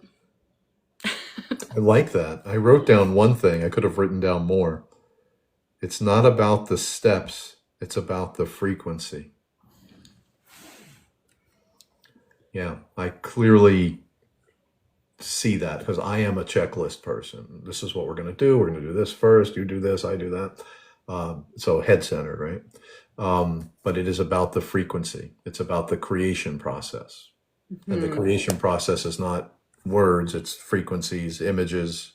I like that. I wrote down one thing. I could have written down more. It's not about the steps. It's about the frequency. Yeah, I clearly see that because I am a checklist person. This is what we're going to do. We're going to do this first. You do this. I do that. So head centered, right? But it is about the frequency. It's about the creation process. And the creation process is not words, it's frequencies, images.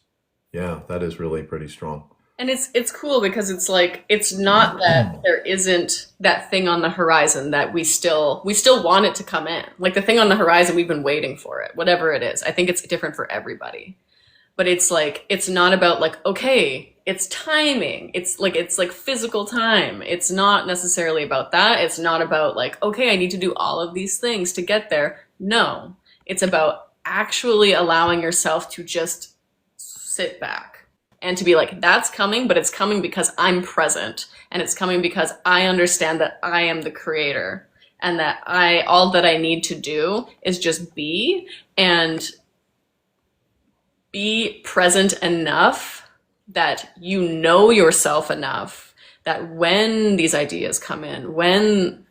Yeah, that is really pretty strong. And it's cool because it's like, it's not that there isn't that thing on the horizon that we still want it to come in. Like the thing on the horizon, we've been waiting for it, whatever it is. I think it's different for everybody. But it's like, it's not about like, okay, it's timing. It's like physical time. It's not necessarily about that. It's not about like, okay, I need to do all of these things to get there. No, it's about actually allowing yourself to just sit back and to be like, that's coming, but it's coming because I'm present, and it's coming because I understand that I am the creator, and that all that I need to do is just be, and be present enough that you know yourself enough that when these ideas come in, when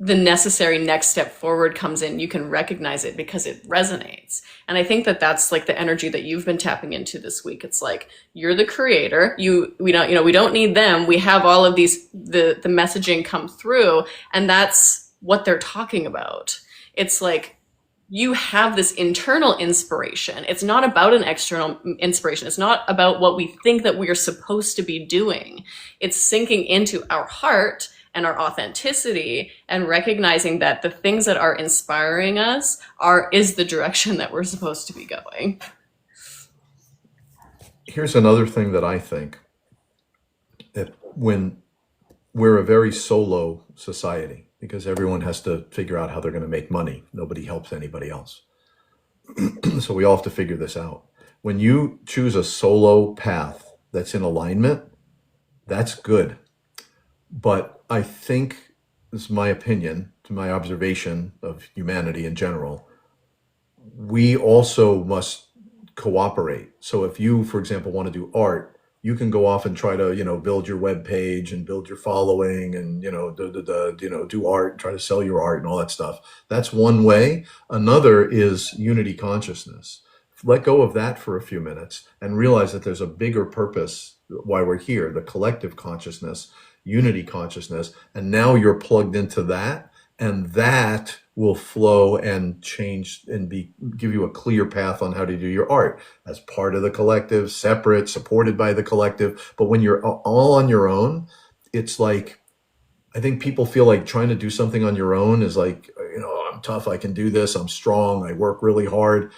the necessary next step forward comes in, you can recognize it because it resonates. And I think that that's like the energy that you've been tapping into this week. It's like, you're the creator. We don't need them. We have all of these, the messaging come through, and that's what they're talking about. It's like, you have this internal inspiration. It's not about an external inspiration. It's not about what we think that we are supposed to be doing. It's sinking into our heart and our authenticity, and recognizing that the things that are inspiring us is the direction that we're supposed to be going. Here's another thing that I think, that when we're a very solo society, because everyone has to figure out how they're going to make money. Nobody helps anybody else. So we all have to figure this out. When you choose a solo path that's in alignment, that's good. But I think, this is my opinion, to my observation of humanity in general, we also must cooperate. So if you, for example, want to do art, you can go off and try to, build your web page and build your following and, do art, try to sell your art and all that stuff. That's one way. Another is unity consciousness. Let go of that for a few minutes and realize that there's a bigger purpose why we're here, the collective consciousness, unity consciousness. And now you're plugged into that, and that will flow and change and give you a clear path on how to do your art as part of the collective, separate, supported by the collective. But when you're all on your own, it's like, I think people feel like trying to do something on your own is like, I'm tough, I can do this, I'm strong, I work really hard.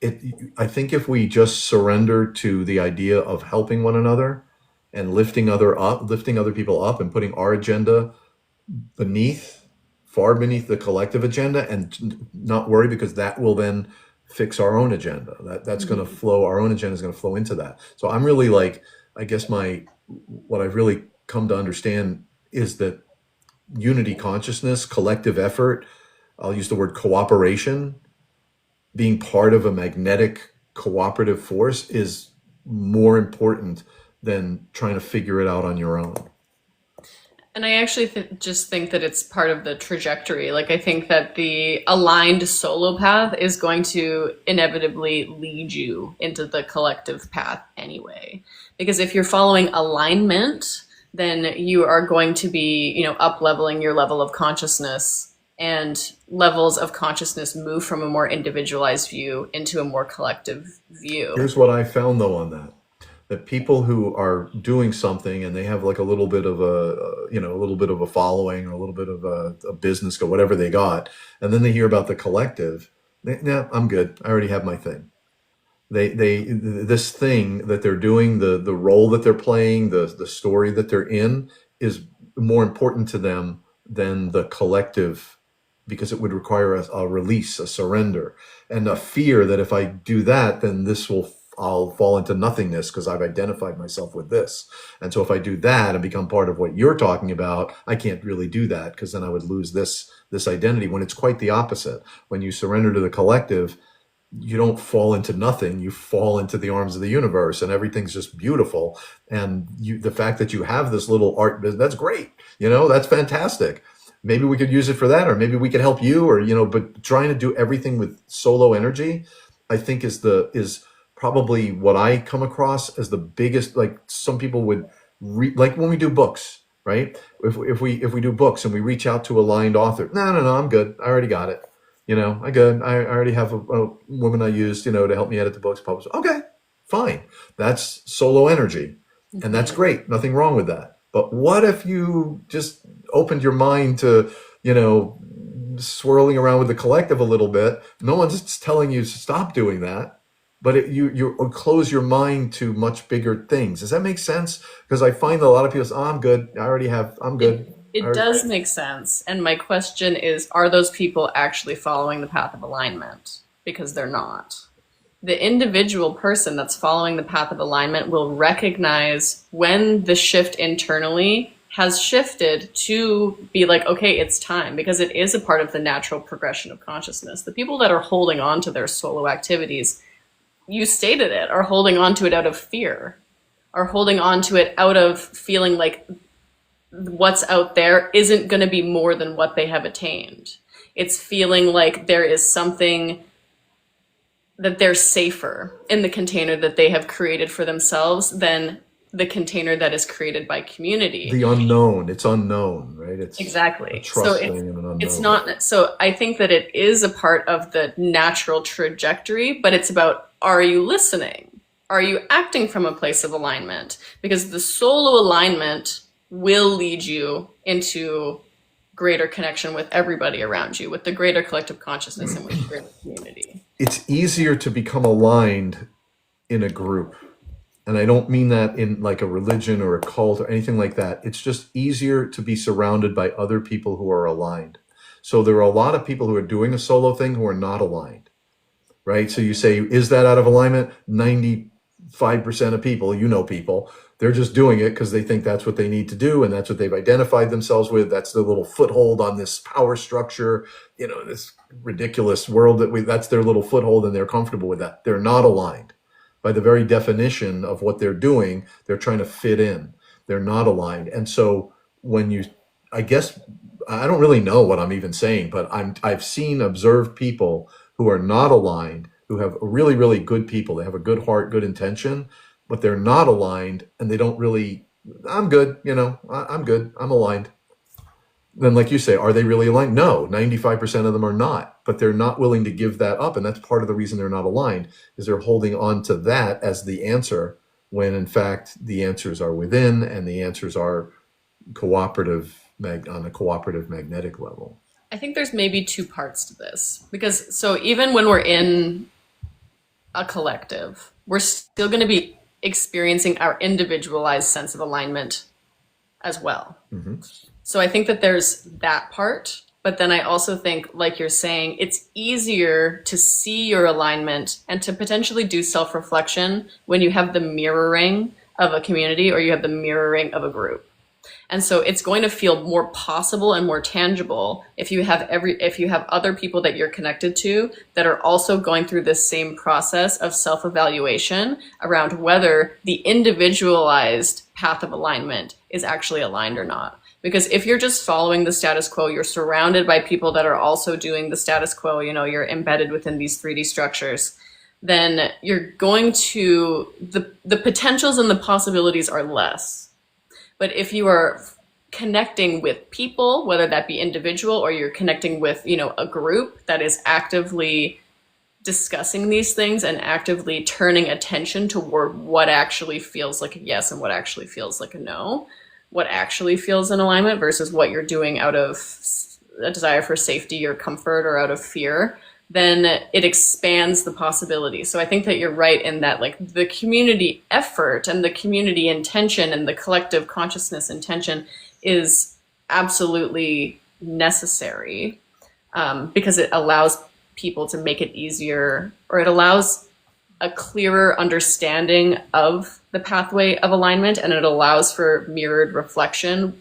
it I think if we just surrender to the idea of helping one another and lifting other people up and putting our agenda beneath, far beneath the collective agenda, and not worry, because that will then fix our own agenda. That's going to Mhm. flow. Our own agenda is going to flow into that. So I'm really like, I guess what I've really come to understand is that unity consciousness, collective effort. I'll use the word cooperation, being part of a magnetic cooperative force is more important than trying to figure it out on your own. And I actually just think that it's part of the trajectory. Like, I think that the aligned solo path is going to inevitably lead you into the collective path anyway. Because if you're following alignment, then you are going to be, up leveling your level of consciousness, and levels of consciousness move from a more individualized view into a more collective view. Here's what I found though on that people who are doing something and they have like a little bit of a little bit of a following or a little bit of a business or whatever they got, and then they hear about the collective. Nah, I'm good, I already have my thing. They this thing that they're doing, the role that they're playing, the story that they're in, is more important to them than the collective, because it would require a release, a surrender, and a fear that if I do that, then I'll fall into nothingness because I've identified myself with this. And so if I do that and become part of what you're talking about, I can't really do that, because then I would lose this identity, when it's quite the opposite. When you surrender to the collective, you don't fall into nothing, you fall into the arms of the universe, and everything's just beautiful. And the fact that you have this little art business, that's great, that's fantastic. Maybe we could use it for that, or maybe we could help you, or but trying to do everything with solo energy, I think is probably what I come across as the biggest. Like, some people would like when we do books, right? If we do books and we reach out to a aligned author, no, I'm good, I already got it. I good. I already have a woman I use, to help me edit the books, publish. Okay, fine. That's solo energy, and that's Mhm. great. Nothing wrong with that. But what if you just opened your mind to, you know, swirling around with the collective a little bit? No one's telling you to stop doing that, but you close your mind to much bigger things. Does that make sense? Because I find that a lot of people say, "Oh, I'm good. I'm good." It does make sense. And my question is, are those people actually following the path of alignment? Because they're not. The individual person that's following the path of alignment will recognize when the shift internally has shifted to be like, okay, it's time, because it is a part of the natural progression of consciousness. The people that are holding on to their solo activities, you stated it, are holding on to it out of fear, are holding on to it out of feeling like what's out there isn't going to be more than what they have attained. It's feeling like there is something that they're safer in the container that they have created for themselves than the container that is created by community. The unknown. It's unknown, right? It's a Exactly. So trust thing and an it's unknown. not, so I think that it is a part of the natural trajectory, but it's about, are you listening? Are you acting from a place of alignment? Because the solo alignment will lead you into greater connection with everybody around you, with the greater collective consciousness and with the greater community. It's easier to become aligned in a group. And I don't mean that in like a religion or a cult or anything like that. It's just easier to be surrounded by other people who are aligned. So there are a lot of people who are doing a solo thing who are not aligned, right? So you say, is that out of alignment? 95% of people, people, they're just doing it because they think that's what they need to do, and that's what they've identified themselves with. That's their little foothold on this power structure, this ridiculous world that's their little foothold, and they're comfortable with that. They're not aligned. By the very definition of what they're doing, they're trying to fit in. They're not aligned. And so I guess, I don't really know what I'm even saying, but I've observed people who are not aligned, who have really, really good people. They have a good heart, good intention, but they're not aligned, and they don't really, I'm good, I'm good, I'm aligned. Then, like you say, are they really aligned? No, 95% of them are not, but they're not willing to give that up. And that's part of the reason they're not aligned, is they're holding on to that as the answer, when in fact the answers are within, and the answers are on a cooperative magnetic level. I think there's maybe two parts to this because so even when we're in a collective, we're still going to be experiencing our individualized sense of alignment as well. Hmm. So I think that there's that part. But then I also think, like you're saying, it's easier to see your alignment and to potentially do self reflection when you have the mirroring of a community or you have the mirroring of a group. And so it's going to feel more possible and more tangible if you have other people that you're connected to that are also going through this same process of self-evaluation around whether the individualized path of alignment is actually aligned or not. Because if you're just following the status quo, you're surrounded by people that are also doing the status quo, you're embedded within these 3D structures, then you're going to, the potentials and the possibilities are less. But if you are connecting with people, whether that be individual or you're connecting with, a group that is actively discussing these things and actively turning attention toward what actually feels like a yes and what actually feels like a no, what actually feels in alignment versus what you're doing out of a desire for safety or comfort or out of fear, then it expands the possibilities. So I think that you're right in that, like, the community effort and the community intention and the collective consciousness intention is absolutely necessary, because it allows people to make it easier, or it allows a clearer understanding of the pathway of alignment, and it allows for mirrored reflection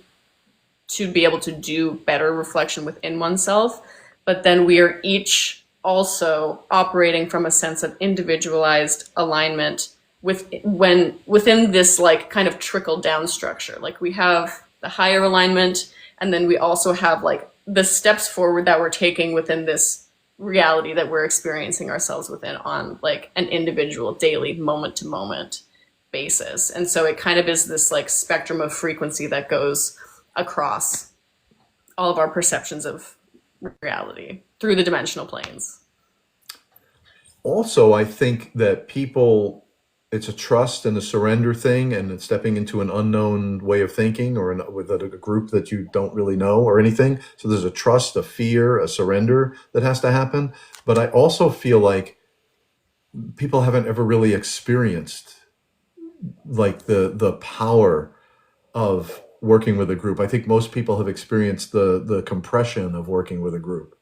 to be able to do better reflection within oneself. But then we are each also operating from a sense of individualized alignment within this like kind of trickle down structure. Like we have the higher alignment, and then we also have like the steps forward that we're taking within this reality that we're experiencing ourselves within on like an individual daily moment to moment basis. And so it kind of is this like spectrum of frequency that goes across all of our perceptions of reality through the dimensional planes. Also, I think that it's a trust and a surrender thing, and it's stepping into an unknown way of thinking or with a group that you don't really know or anything. So there's a trust, a fear, a surrender that has to happen. But I also feel like people haven't ever really experienced like the power of working with a group. I think most people have experienced the compression of working with a group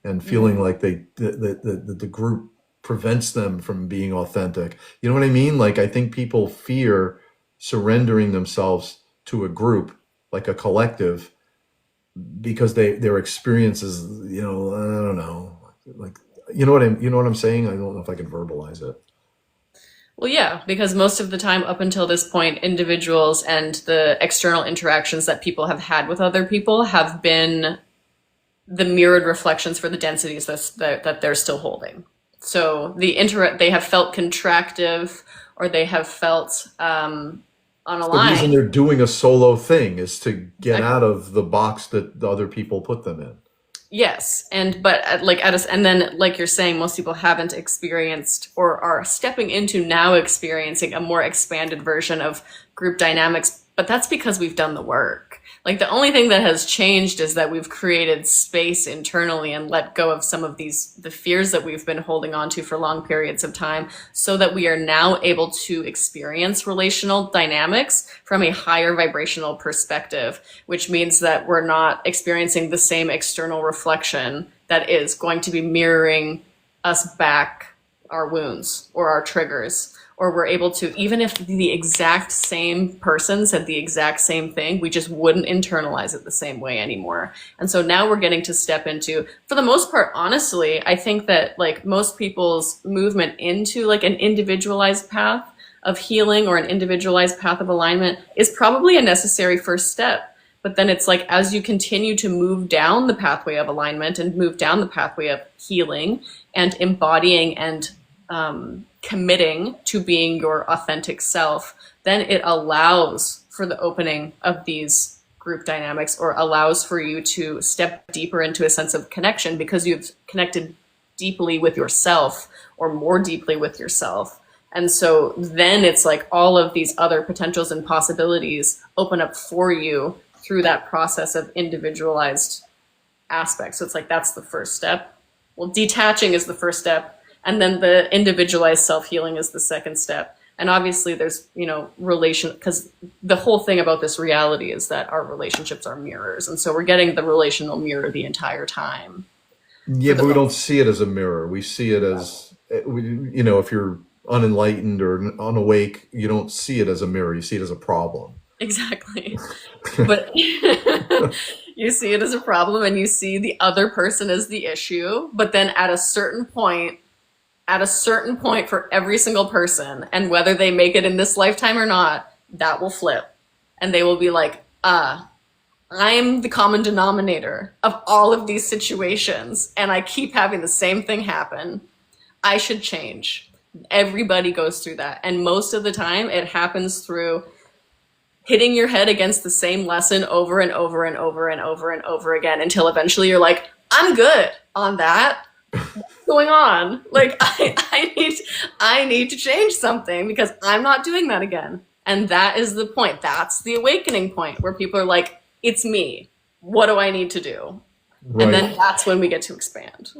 and feeling like the group prevents them from being authentic. You know what I mean? Like I think people fear surrendering themselves to a group, like a collective, because their experiences, I don't know, like you know what I'm saying? I don't know if I can verbalize it. Well, yeah, because most of the time up until this point, individuals and the external interactions that people have had with other people have been the mirrored reflections for the densities that they're still holding. So they have felt contractive, or they have felt The reason unaligned. they're doing a solo thing is to get out of the box that the other people put them in. Yes, and then like you're saying, most people haven't experienced or are stepping into now experiencing a more expanded version of group dynamics, but that's because we've done the work. Like the only thing that has changed is that we've created space internally and let go of some of the fears that we've been holding on to for long periods of time, so that we are now able to experience relational dynamics from a higher vibrational perspective, which means that we're not experiencing the same external reflection that is going to be mirroring us back our wounds or our triggers. Or we're able to, even if the exact same person said the exact same thing, we just wouldn't internalize it the same way anymore. And so now we're getting to step into, for the most part, honestly, I think that like most people's movement into like an individualized path of healing or an individualized path of alignment is probably a necessary first step. But then it's like, as you continue to move down the pathway of alignment and move down the pathway of healing and embodying and committing to being your authentic self, then it allows for the opening of these group dynamics, or allows for you to step deeper into a sense of connection because you've connected deeply with yourself or more deeply with yourself. And so then it's like all of these other potentials and possibilities open up for you through that process of individualized aspects. So it's like that's the first step. Well, detaching is the first step, and then the individualized self-healing is the second step. And obviously there's, relation, because the whole thing about this reality is that our relationships are mirrors. And so we're getting the relational mirror the entire time Yeah, for the but we don't most. see it as a mirror. We see it as, if you're unenlightened or unawake, you don't see it as a mirror. You see it as a problem. Exactly. But you see it as a problem and you see the other person as the issue. But then at a certain point for every single person, and whether they make it in this lifetime or not, that will flip. And they will be like, I'm the common denominator of all of these situations, and I keep having the same thing happen. I should change. Everybody goes through that. And most of the time, it happens through hitting your head against the same lesson over and over and over and over and over again until eventually you're like, I'm good on that. What's going on? Like I need to change something because I'm not doing that again. And that is the point. That's the awakening point where people are like, it's me. What do I need to do? And Right. then that's when we get to expand.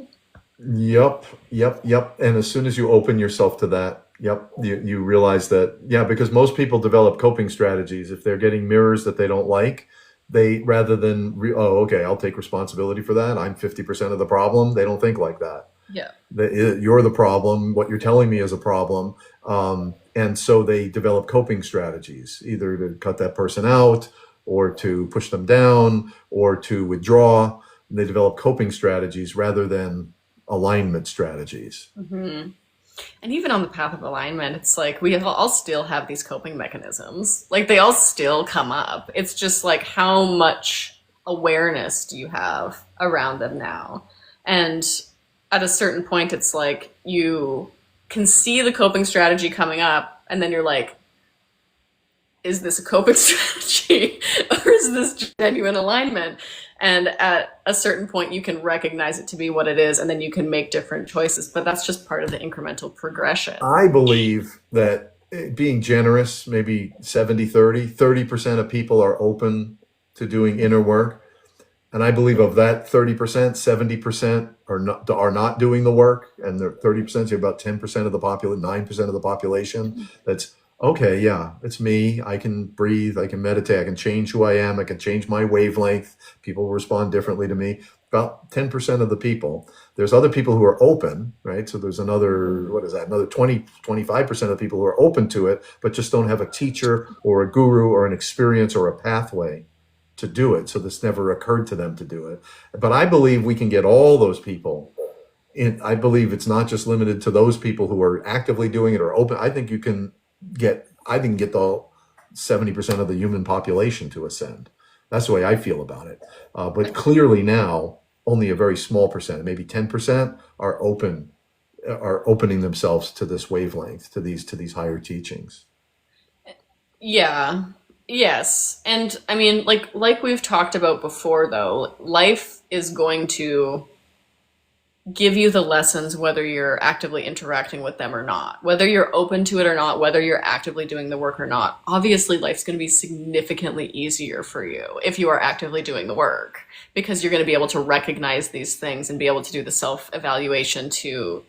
Yep, yep, yep. And as soon as you open yourself to that, yep, you realize that, yeah, because most people develop coping strategies. If they're getting mirrors that they don't like, they rather than, oh, okay, I'll take responsibility for that. I'm 50% of the problem. They don't think like that. Yeah. You're the problem. What you're telling me is a problem. And so they develop coping strategies, either to cut that person out or to push them down or to withdraw. They develop coping strategies rather than alignment strategies. And even on the path of alignment, it's like we all still have these coping mechanisms. Like they all still come up. It's just like how much awareness do you have around them now? And at a certain point, it's like you can see the coping strategy coming up, and then you're like, is this a coping strategy or is this genuine alignment? And at a certain point, you can recognize it to be what it is, and then you can make different choices. But that's just part of the incremental progression. I believe that being generous, maybe 30% of people are open to doing inner work. And I believe of that 30%, 70% are not doing the work. And the 30% is about 10% of the population, 9% of the population. That's okay. Yeah, it's me. I can breathe. I can meditate. I can change who I am. I can change my wavelength. People respond differently to me. About 10% of the people. There's other people who are open, right? So there's another, what is that? Another 25% of people who are open to it, but just don't have a teacher or a guru or an experience or a pathway to do it. So this never occurred to them to do it. But I believe we can get all those people in. I believe it's not just limited to those people who are actively doing it or open. I think get the 70% of the human population to ascend. That's the way I feel about it. But clearly now, only a very small percent, maybe 10%, are opening themselves to this wavelength, to these higher teachings. Yeah. Yes. And I mean, like we've talked about before though, life is going to give you the lessons whether you're actively interacting with them or not, whether you're open to it or not, whether you're actively doing the work or not. Obviously, life's going to be significantly easier for you if you are actively doing the work, because you're going to be able to recognize these things and be able to do the self-evaluation to,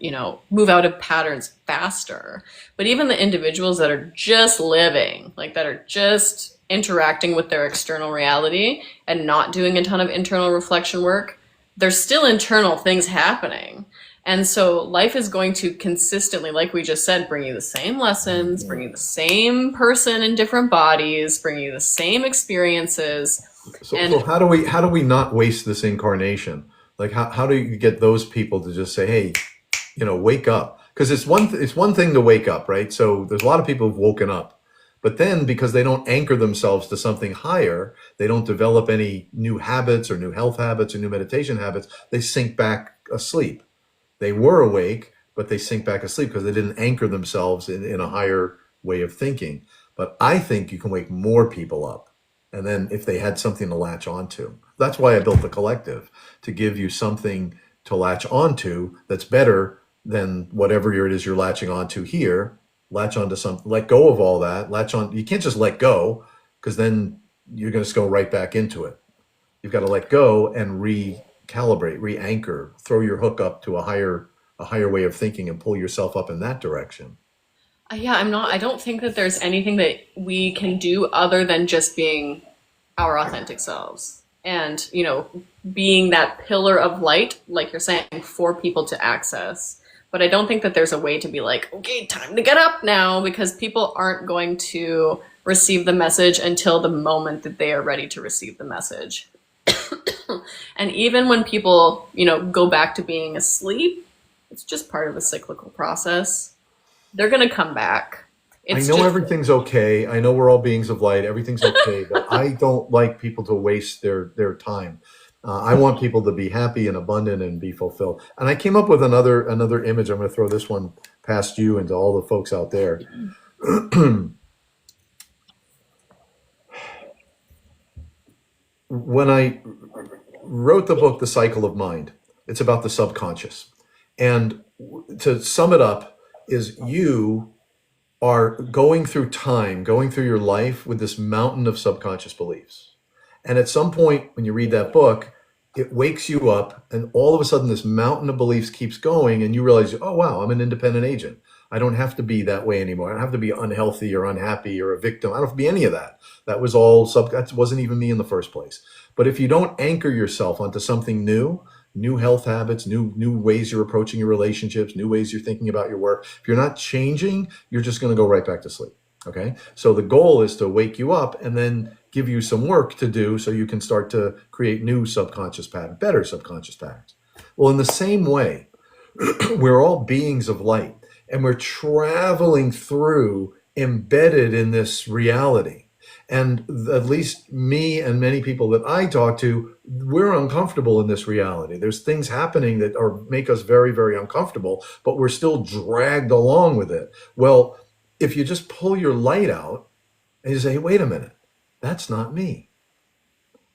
move out of patterns faster. But even the individuals that are just living, like that are just interacting with their external reality and not doing a ton of internal reflection work, there's still internal things happening. And so life is going to consistently, like we just said, bring you the same lessons, bring you the same person in different bodies, bring you the same experiences. So And how do we not waste this incarnation? Like how do you get those people to just say, hey, wake up? Because it's one thing to wake up, right? So there's a lot of people who've woken up, but then because they don't anchor themselves to something higher, they don't develop any new habits or new health habits or new meditation habits. They sink back asleep. They were awake, but they sink back asleep because they didn't anchor themselves in a higher way of thinking. But I think you can wake more people up. And then if they had something to latch onto, that's why I built the collective, to give you something to latch onto that's better than whatever it is you're latching onto here. Latch onto something, let go of all that, latch on. You can't just let go because then you're going to go right back into it. You've got to let go and recalibrate, re-anchor, throw your hook up to a higher way of thinking and pull yourself up in that direction. Yeah, I don't think that there's anything that we can do other than just being our authentic selves. And, being that pillar of light, like you're saying, for people to access. But I don't think that there's a way to be like, okay, time to get up now, because people aren't going to receive the message until the moment that they are ready to receive the message. And even when people, go back to being asleep, it's just part of a cyclical process. They're going to come back. I It's know just, everything's okay. I know we're all beings of light. Everything's okay, but I don't like people to waste their time. I want people to be happy and abundant and be fulfilled. And I came up with another image. I'm going to throw this one past you and to all the folks out there. When I wrote the book, The Cycle of Mind, it's about the subconscious. And to sum it up, is you are going through time, going through your life with this mountain of subconscious beliefs. And at some point, when you read that book, it wakes you up, and all of a sudden, this mountain of beliefs keeps going, and you realize, oh, wow, I'm an independent agent. I don't have to be that way anymore. I don't have to be unhealthy or unhappy or a victim. I don't have to be any of that. That was all that wasn't even me in the first place. But if you don't anchor yourself onto something new health habits, new ways you're approaching your relationships, new ways you're thinking about your work, if you're not changing, you're just going to go right back to sleep. Okay. So the goal is to wake you up and then give you some work to do so you can start to create new subconscious patterns, better subconscious patterns. Well, in the same way, we're all beings of light and we're traveling through embedded in this reality. And at least me and many people that I talk to, we're uncomfortable in this reality. There's things happening that make us very, very uncomfortable, but we're still dragged along with it. Well, if you just pull your light out and you say, hey, wait a minute, that's not me.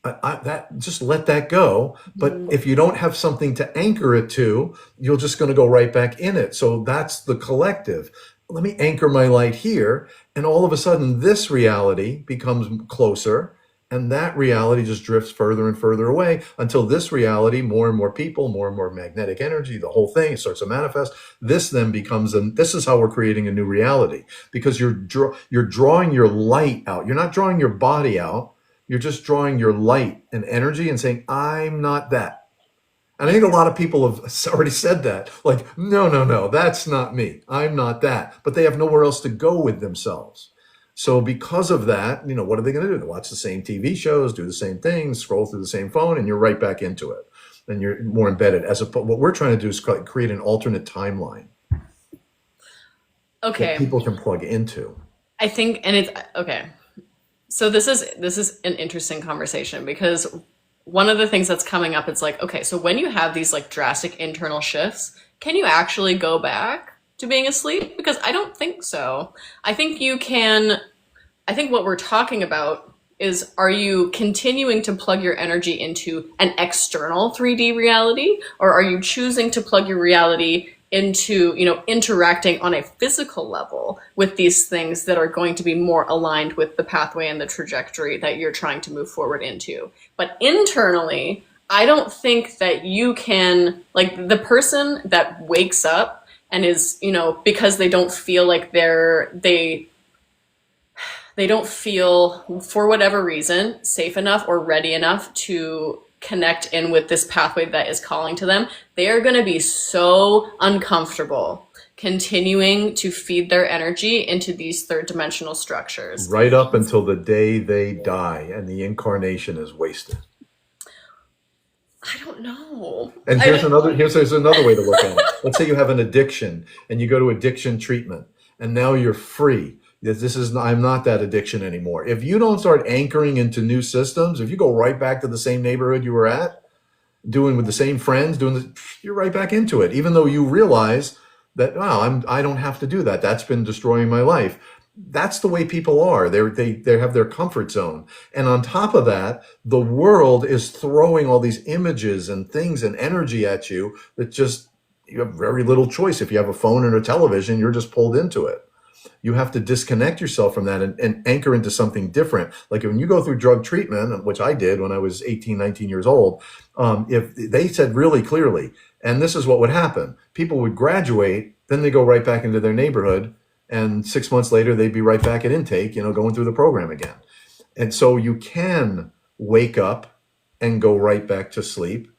That just let that go. But if you don't have something to anchor it to, you're just going to go right back in it. So that's the collective. Let me anchor my light here. And all of a sudden, this reality becomes closer. And that reality just drifts further and further away until this reality, more and more people, more and more magnetic energy, the whole thing starts to manifest. This then becomes, this is how we're creating a new reality, because you're drawing your light out. You're not drawing your body out. You're just drawing your light and energy and saying, I'm not that. And I think a lot of people have already said that. Like, no, that's not me. I'm not that. But they have nowhere else to go with themselves. So because of that, what are they going to do? They watch the same TV shows, do the same things, scroll through the same phone, and you're right back into it. And you're more embedded. What we're trying to do is create an alternate timeline that okay. people can plug into. I think, and it's okay. So this is an interesting conversation, because one of the things that's coming up, it's like, okay, so when you have these like drastic internal shifts, can you actually go back to being asleep? Because I don't think so. I think you can. I think what we're talking about is, are you continuing to plug your energy into an external 3D reality, or are you choosing to plug your reality into, interacting on a physical level with these things that are going to be more aligned with the pathway and the trajectory that you're trying to move forward into? But internally, I don't think that you can, like, the person that wakes up and is, because they don't feel like they don't feel, for whatever reason, safe enough or ready enough to connect in with this pathway that is calling to them, they are going to be so uncomfortable continuing to feed their energy into these third dimensional structures. Right up until the day they die and the incarnation is wasted. I don't know. And there's another way to look at it. Let's say you have an addiction and you go to addiction treatment and now you're free. I'm not that addiction anymore. If you don't start anchoring into new systems, if you go right back to the same neighborhood you were at, doing with the same friends, you're right back into it. Even though you realize that, wow, I don't have to do that. That's been destroying my life. That's the way people are. They have their comfort zone. And on top of that, the world is throwing all these images and things and energy at you that just, you have very little choice. If you have a phone and a television, you're just pulled into it. You have to disconnect yourself from that and anchor into something different. Like when you go through drug treatment, which I did when I was 18, 19 years old, if they said really clearly, and this is what would happen, people would graduate, then they go right back into their neighborhood, and 6 months later, they'd be right back at intake, going through the program again. And so you can wake up and go right back to sleep.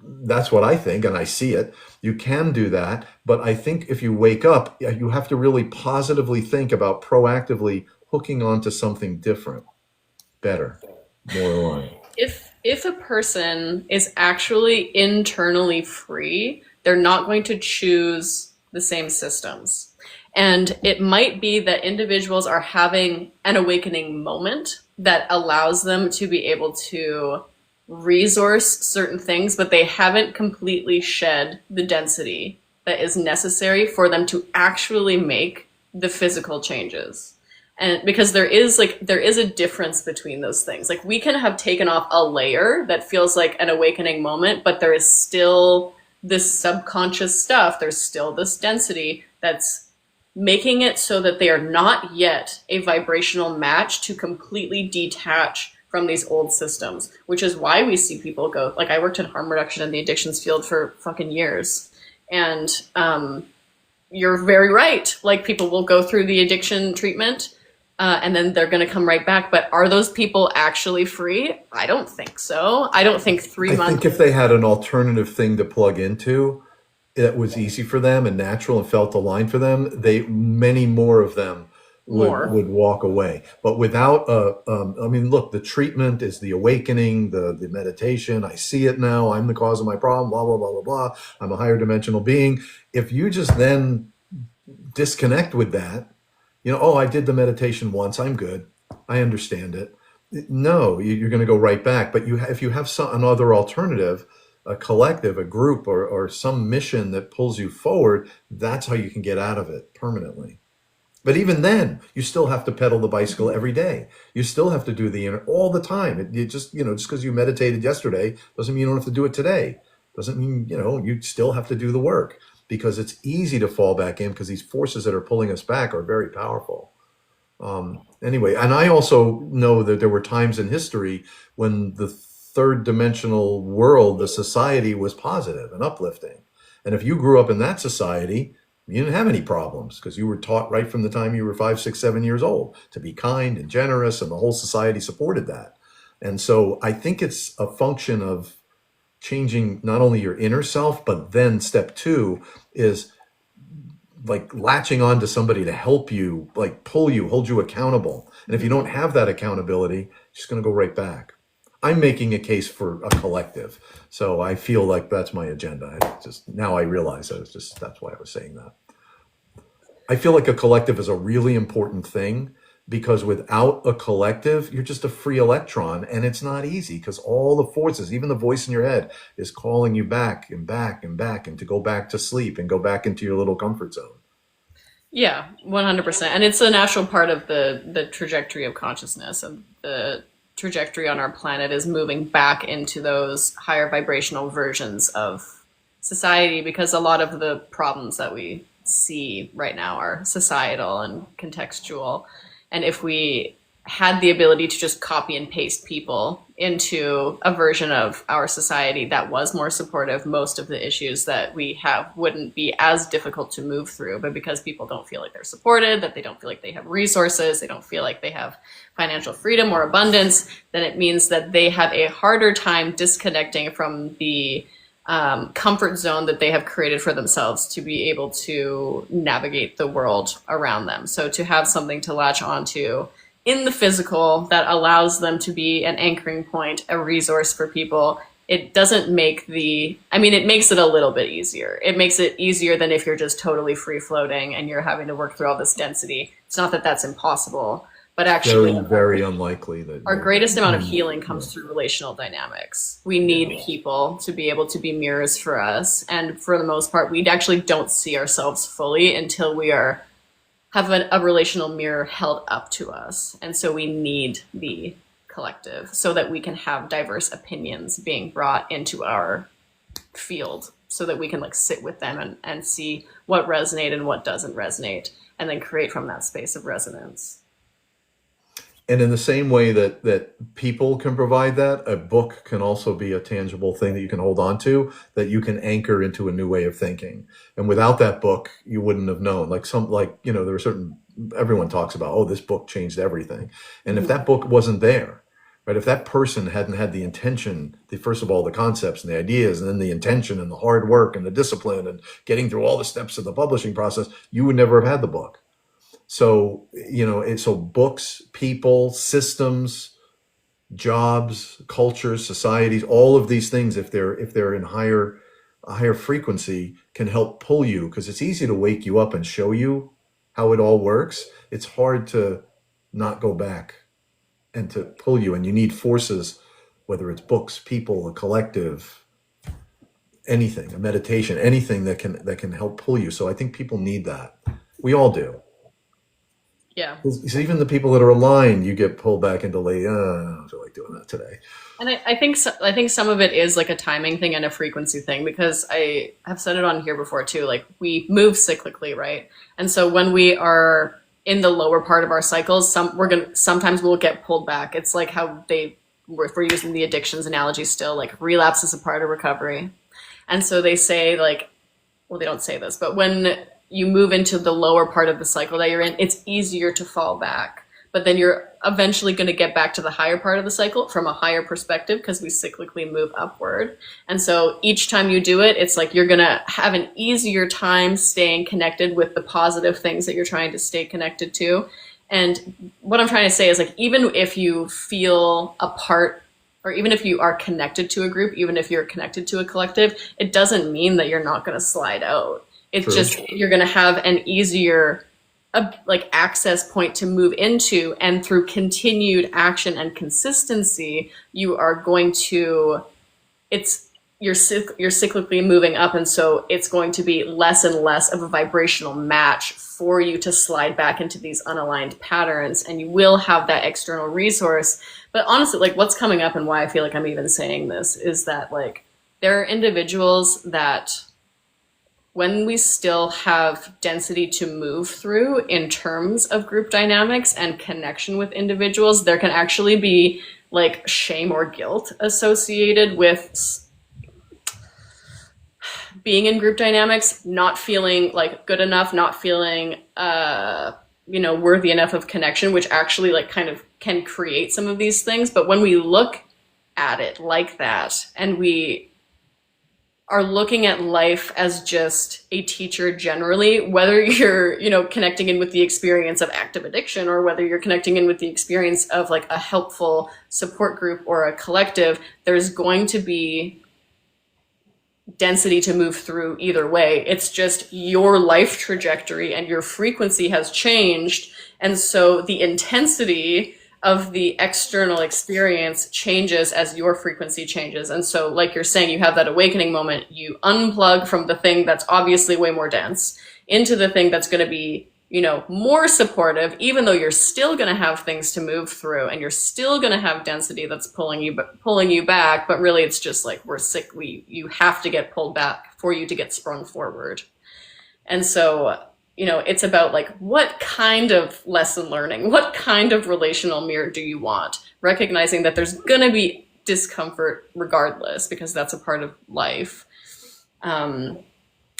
That's what I think, and I see it. You can do that, but I think if you wake up, you have to really positively think about proactively hooking on to something different, better, more aligned. If a person is actually internally free, they're not going to choose the same systems. And it might be that individuals are having an awakening moment that allows them to be able to resource certain things, but they haven't completely shed the density that is necessary for them to actually make the physical changes. And because there is a difference between those things. Like we can have taken off a layer that feels like an awakening moment, but there is still this subconscious stuff. There's still this density that's making it so that they are not yet a vibrational match to completely detach from these old systems, which is why we see people go, like I worked in harm reduction in the addictions field for fucking years. And you're very right. Like people will go through the addiction treatment and then they're going to come right back. But are those people actually free? I don't think so. I don't think 3 I months. think if they had an alternative thing to plug into that was easy for them and natural and felt aligned for them, many more of them would walk away. But without I mean, look, the treatment is the awakening, the meditation. I see it now. I'm the cause of my problem. Blah blah blah blah blah. I'm a higher dimensional being. If you just then disconnect with that, oh, I did the meditation once. I'm good. I understand it. No, you're going to go right back. But if you have another alternative, a collective, a group, or some mission that pulls you forward, that's how you can get out of it permanently. But even then, you still have to pedal the bicycle every day. You still have to do the inner all the time. Just because you meditated yesterday doesn't mean you don't have to do it today. Doesn't mean, you still have to do the work, because it's easy to fall back in because these forces that are pulling us back are very powerful. Anyway, and I also know that there were times in history when the third dimensional world, the society, was positive and uplifting. And if you grew up in that society, you didn't have any problems because you were taught right from the time you were 5, 6, 7 years old to be kind and generous, and the whole society supported that. And so I think it's a function of changing not only your inner self, but then step 2 is like latching on to somebody to help you, like pull you, hold you accountable. And if you don't have that accountability, you're just going to go right back. I'm making a case for a collective. So I feel like that's my agenda. Now I realize that's why I was saying that. I feel like a collective is a really important thing, because without a collective, you're just a free electron, and it's not easy because all the forces, even the voice in your head, is calling you back and back and back, and to go back to sleep and go back into your little comfort zone. Yeah, 100%. And it's a natural part of the trajectory of consciousness, and the trajectory on our planet is moving back into those higher vibrational versions of society, because a lot of the problems that we see right now are societal and contextual. And if we had the ability to just copy and paste people into a version of our society that was more supportive, most of the issues that we have wouldn't be as difficult to move through. But because people don't feel like they're supported, that they don't feel like they have resources, they don't feel like they have financial freedom or abundance, then it means that they have a harder time disconnecting from the comfort zone that they have created for themselves to be able to navigate the world around them. So to have something to latch onto in the physical that allows them to be an anchoring point, a resource for people, it doesn't make it makes it a little bit easier. It makes it easier than if you're just totally free floating and you're having to work through all this density. It's not that that's impossible, but actually very, very unlikely that our greatest amount of healing comes through relational dynamics. We need people to be able to be mirrors for us. And for the most part, we actually don't see ourselves fully until we have a relational mirror held up to us. And so we need the collective so that we can have diverse opinions being brought into our field so that we can like sit with them and see what resonates and what doesn't resonate, and then create from that space of resonance. And in the same way that people can provide that, a book can also be a tangible thing that you can hold on to, that you can anchor into a new way of thinking. And without that book, you wouldn't have known. There are certain, everyone talks about, oh, this book changed everything. And if that book wasn't there, right, if that person hadn't had the intention, first of all, the concepts and the ideas, and then the intention and the hard work and the discipline and getting through all the steps of the publishing process, you would never have had the book. So, so books, people, systems, jobs, cultures, societies, all of these things, if they're in a higher frequency, can help pull you, because it's easy to wake you up and show you how it all works. It's hard to not go back and to pull you, and you need forces, whether it's books, people, a collective, anything, a meditation, anything that can help pull you. So I think people need that. We all do. Yeah. Because even the people that are aligned, you get pulled back into I don't feel like doing that today. And I think some of it is like a timing thing and a frequency thing, because I have said it on here before too. Like, we move cyclically, right? And so when we are in the lower part of our cycles, sometimes we'll get pulled back. It's like how if we're using the addictions analogy still, like relapse is a part of recovery. And so they say, like, well, they don't say this, but when you move into the lower part of the cycle that you're in, it's easier to fall back. But then you're eventually going to get back to the higher part of the cycle from a higher perspective, because we cyclically move upward. And so each time you do it, it's like you're going to have an easier time staying connected with the positive things that you're trying to stay connected to. And what I'm trying to say is, like, even if you feel a part, or even if you are connected to a group, even if you're connected to a collective, it doesn't mean that you're not going to slide out. It's True. just you're going to have an easier access point to move into, and through continued action and consistency, you are going to, you're cyclically moving up, and so it's going to be less and less of a vibrational match for you to slide back into these unaligned patterns, and you will have that external resource. But honestly, like, what's coming up and why I feel like I'm even saying this is that, like, there are individuals that, when we still have density to move through in terms of group dynamics and connection with individuals, there can actually be like shame or guilt associated with being in group dynamics, not feeling like good enough, not feeling worthy enough of connection, which actually like kind of can create some of these things. But when we look at it like that, and we are looking at life as just a teacher generally, whether you're, connecting in with the experience of active addiction, or whether you're connecting in with the experience of like a helpful support group or a collective, there's going to be density to move through either way. It's just your life trajectory and your frequency has changed. And so the intensity of the external experience changes as your frequency changes. And so, like you're saying, you have that awakening moment, you unplug from the thing that's obviously way more dense into the thing that's going to be, more supportive, even though you're still going to have things to move through, and you're still going to have density that's pulling you back. But really, it's just like, we're sick. You have to get pulled back for you to get sprung forward. And so, it's about like, what kind of lesson learning, what kind of relational mirror do you want? Recognizing that there's going to be discomfort regardless, because that's a part of life. And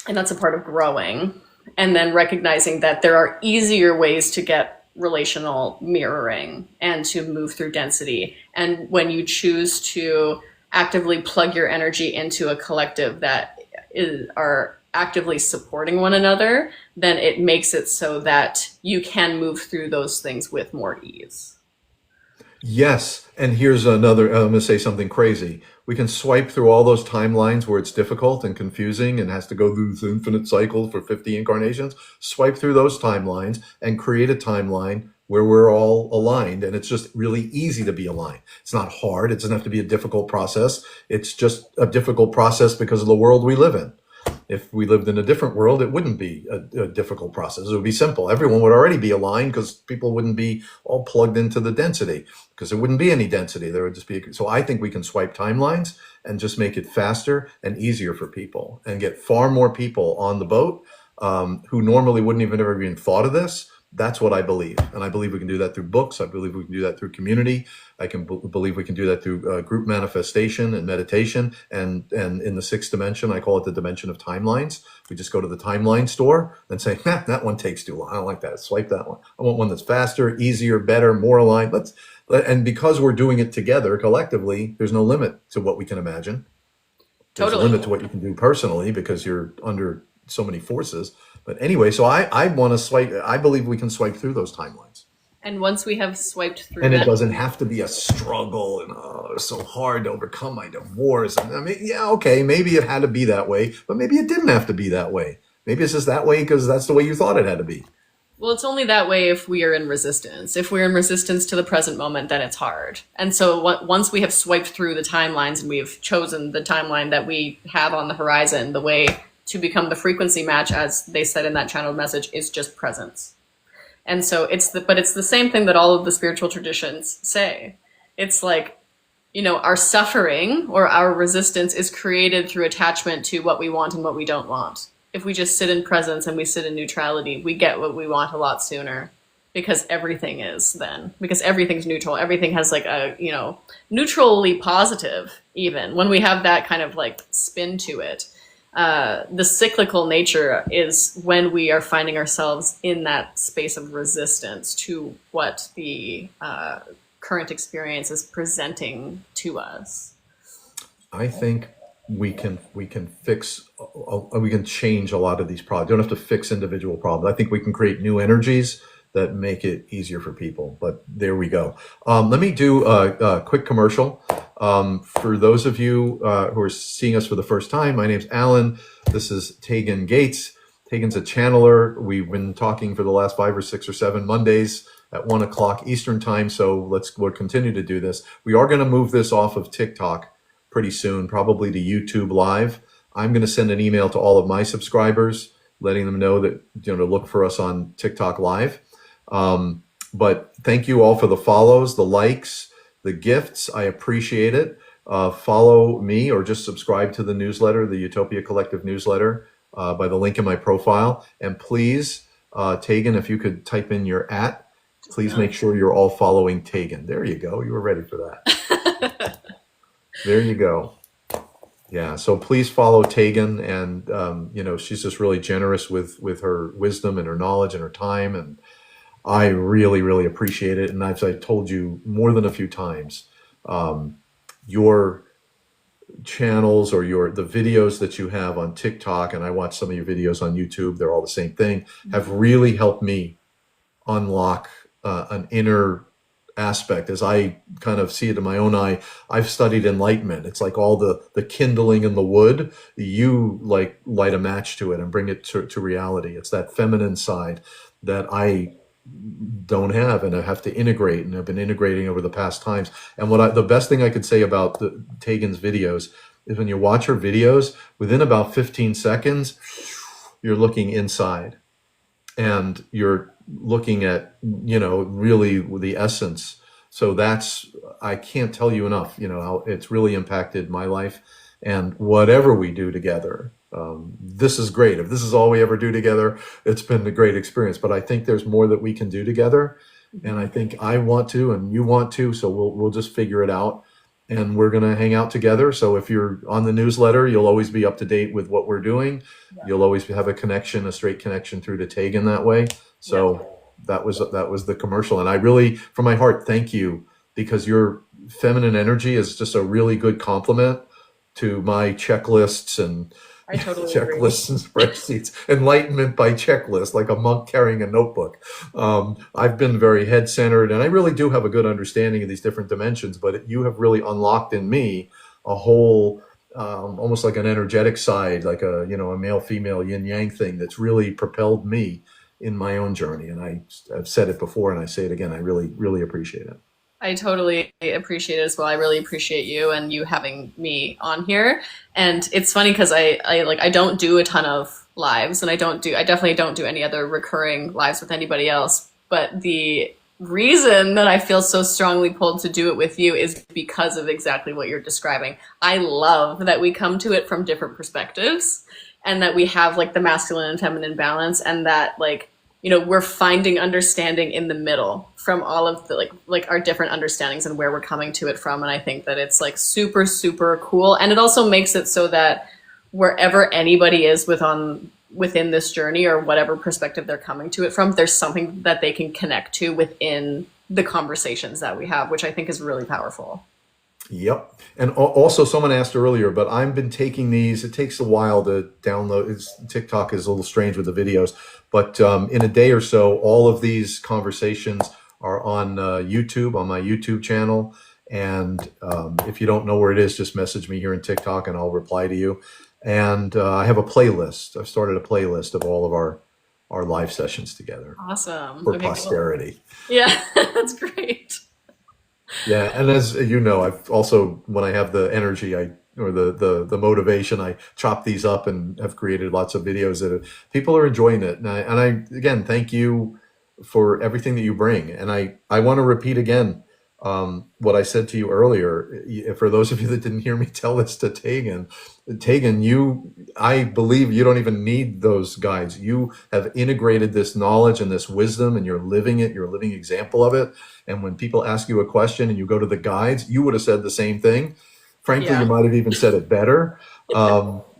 that's a part of growing. And then recognizing that there are easier ways to get relational mirroring and to move through density. And when you choose to actively plug your energy into a collective that are actively supporting one another, then it makes it so that you can move through those things with more ease. Yes. And here's another, I'm going to say something crazy. We can swipe through all those timelines where it's difficult and confusing and has to go through this infinite cycle for 50 incarnations. Swipe through those timelines and create a timeline where we're all aligned. And it's just really easy to be aligned. It's not hard. It doesn't have to be a difficult process. It's just a difficult process because of the world we live in. If we lived in a different world, it wouldn't be a difficult process. It would be simple. Everyone would already be aligned because people wouldn't be all plugged into the density because there wouldn't be any density. There would just be. So I think we can swipe timelines and just make it faster and easier for people and get far more people on the boat who normally wouldn't even ever even thought of this. That's what I believe. And I believe we can do that through books. I believe we can do that through community. I can believe we can do that through group manifestation and meditation. And in the sixth dimension, I call it the dimension of timelines. We just go to the timeline store and say, that one takes too long. I don't like that. Swipe that one. I want one that's faster, easier, better, more aligned. And because we're doing it together collectively, there's no limit to what we can imagine. There's a Totally. limit to what you can do personally because you're under so many forces. But anyway, so I want to swipe. I believe we can swipe through those timelines. And once we have swiped through And it that, doesn't have to be a struggle and it's so hard to overcome my divorce. And I mean, yeah, okay, maybe it had to be that way, but maybe it didn't have to be that way. Maybe it's just that way because that's the way you thought it had to be. well, it's only that way if we are in resistance. If we're in resistance to the present moment, then it's hard. And so once we have swiped through the timelines and we have chosen the timeline that we have on the horizon, the way to become the frequency match, as they said in that channeled message, is just presence. And so it's the same thing that all of the spiritual traditions say. It's like, our suffering or our resistance is created through attachment to what we want and what we don't want. If we just sit in presence and we sit in neutrality, we get what we want a lot sooner because everything is then, because everything's neutral. Everything has like a, neutrally positive even when we have that kind of like spin to it. The cyclical nature is when we are finding ourselves in that space of resistance to what the current experience is presenting to us. I think we can fix we can change a lot of these problems. You don't have to fix individual problems. I think we can create new energies that make it easier for people. But there we go. Let me do a quick commercial. For those of you who are seeing us for the first time, my name's Alan. This is Taegan Gates. Taegan's a channeler. We've been talking for the last 5 or 6 or 7 Mondays at 1 o'clock Eastern time. So we'll continue to do this. We are going to move this off of TikTok pretty soon, probably to YouTube Live. I'm going to send an email to all of my subscribers, letting them know that, to look for us on TikTok Live. But thank you all for the follows, the likes, the gifts. I appreciate it. Follow me or just subscribe to the newsletter, the Utopia Collective newsletter, by the link in my profile. And please, Taegan, if you could type in your @ please make sure you're all following Taegan. There you go. You were ready for that. There you go. Yeah. So please follow Taegan. And, she's just really generous with her wisdom and her knowledge and her time. And I really, really appreciate it. And as I told you more than a few times, your channels or the videos that you have on TikTok, and I watch some of your videos on YouTube, they're all the same thing, have really helped me unlock an inner aspect. As I kind of see it in my own eye, I've studied enlightenment. It's like all the kindling in the wood, you like light a match to it and bring it to reality. It's that feminine side that I don't have and I have to integrate, and I've been integrating over the past times. And the best thing I could say about Taegan's videos is when you watch her videos, within about 15 seconds, you're looking inside and you're looking at, really the essence. So I can't tell you enough, how it's really impacted my life. And whatever we do together, this is great. If this is all we ever do together, it's been a great experience. But I think there's more that we can do together. And I think I want to and you want to. So we'll just figure it out. And we're going to hang out together. So if you're on the newsletter, you'll always be up to date with what we're doing. Yeah. You'll always have a straight connection through to Taegan that way. So yeah. That was the commercial. And I really, from my heart, thank you, because your feminine energy is just a really good compliment to my checklists and I totally checklists and spreadsheets. Enlightenment by checklist, like a monk carrying a notebook. I've been very head-centered, and I really do have a good understanding of these different dimensions, but you have really unlocked in me a whole, almost like an energetic side, like a male-female yin-yang thing that's really propelled me in my own journey. And I've said it before, and I say it again, I really, really appreciate it. I totally appreciate it as well. I really appreciate you and you having me on here. And it's funny because I don't do a ton of lives and I definitely don't do any other recurring lives with anybody else. But the reason that I feel so strongly pulled to do it with you is because of exactly what you're describing. I love that we come to it from different perspectives and that we have like the masculine and feminine balance and that like we're finding understanding in the middle from all of the like our different understandings and where we're coming to it from. And I think that it's like super, super cool. And it also makes it so that wherever anybody is within this journey or whatever perspective they're coming to it from, there's something that they can connect to within the conversations that we have, which I think is really powerful. Yep. And also, someone asked earlier, but I've been taking these. It takes a while to download. TikTok is a little strange with the videos, but in a day or so, all of these conversations are on YouTube, on my YouTube channel. And if you don't know where it is, just message me here in TikTok and I'll reply to you. And I have a playlist. I've started a playlist of all of our live sessions together Awesome. for Okay, cool. posterity. Yeah, that's great. Yeah, and as you know, I've also when I have the energy, or the motivation, I chop these up and have created lots of videos people are enjoying it. And I again thank you for everything that you bring. And I want to repeat again what I said to you earlier. For those of you that didn't hear me tell this to Taegan, I believe you don't even need those guides. You have integrated this knowledge and this wisdom, and you're living it. You're a living example of it. And when people ask you a question and you go to the guides, you would have said the same thing. Frankly, you Yeah. might have even said it better.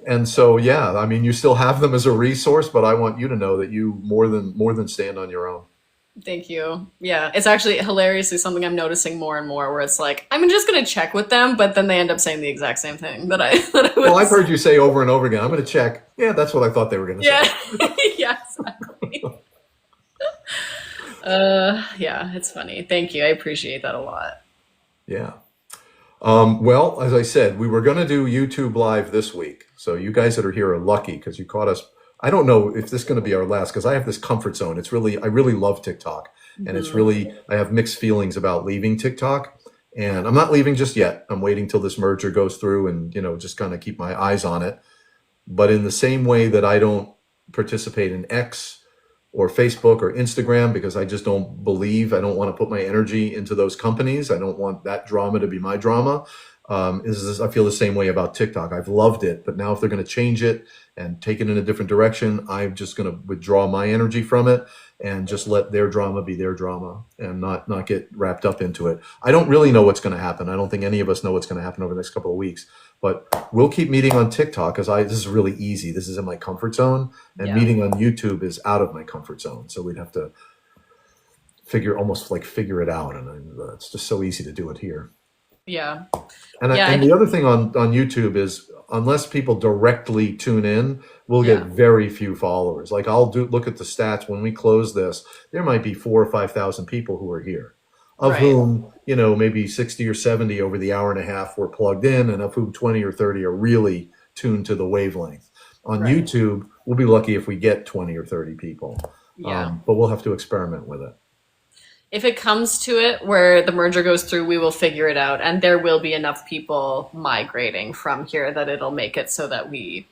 And so, yeah, I mean, you still have them as a resource, but I want you to know that you more than stand on your own. Thank you. Yeah, it's actually hilariously something I'm noticing more and more where it's like, I'm just going to check with them, but then they end up saying the exact same thing that I that I Well, I've was. heard you say over and over again, I'm going to check. Yeah, that's what I thought they were going to say. Yeah. Yeah, exactly. Yeah, it's funny. Thank you. I appreciate that a lot. Yeah. Well, as I said, we were going to do YouTube Live this week. So you guys that are here are lucky because you caught us. I don't know if this is going to be our last because I have this comfort zone. I really love TikTok. And Hmm. I have mixed feelings about leaving TikTok. And I'm not leaving just yet. I'm waiting till this merger goes through and, just kind of keep my eyes on it. But in the same way that I don't participate in X or Facebook or Instagram because I just don't believe, I don't want to put my energy into those companies. I don't want that drama to be my drama. I feel the same way about TikTok. I've loved it, but now if they're going to change it and take it in a different direction, I'm just going to withdraw my energy from it and just let their drama be their drama and not get wrapped up into it. I don't really know what's going to happen. I don't think any of us know what's going to happen over the next couple of weeks, but we'll keep meeting on TikTok because this is really easy. This is in my comfort zone, and Yeah. meeting on YouTube is out of my comfort zone. So we'd have to almost like figure it out, and it's just so easy to do it here. Yeah. And Yeah. and the other thing on YouTube is unless people directly tune in, we'll get Yeah. very few followers. Like look at the stats when we close this, there might be 4 or 5 thousand people who are here, of Right. whom maybe 60 or 70 over the hour and a half were plugged in, and of whom 20 or 30 are really tuned to the wavelength. On Right. YouTube, we'll be lucky if we get 20 or 30 people, Yeah. but we'll have to experiment with it. If it comes to it where the merger goes through, we will figure it out. And there will be enough people migrating from here that it'll make it so that we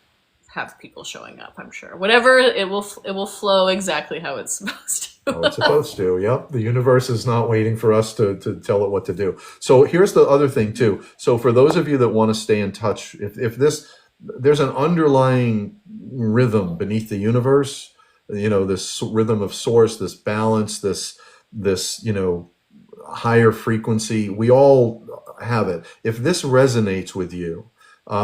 have people showing up, I'm sure. Whatever, it will flow exactly how it's supposed Oh, it's to. supposed to. Yep. The universe is not waiting for us to tell it what to do. So here's the other thing too. So for those of you that want to stay in touch, if there's an underlying rhythm beneath the universe, this rhythm of source, this balance, this higher frequency, we all have it. If this resonates with you,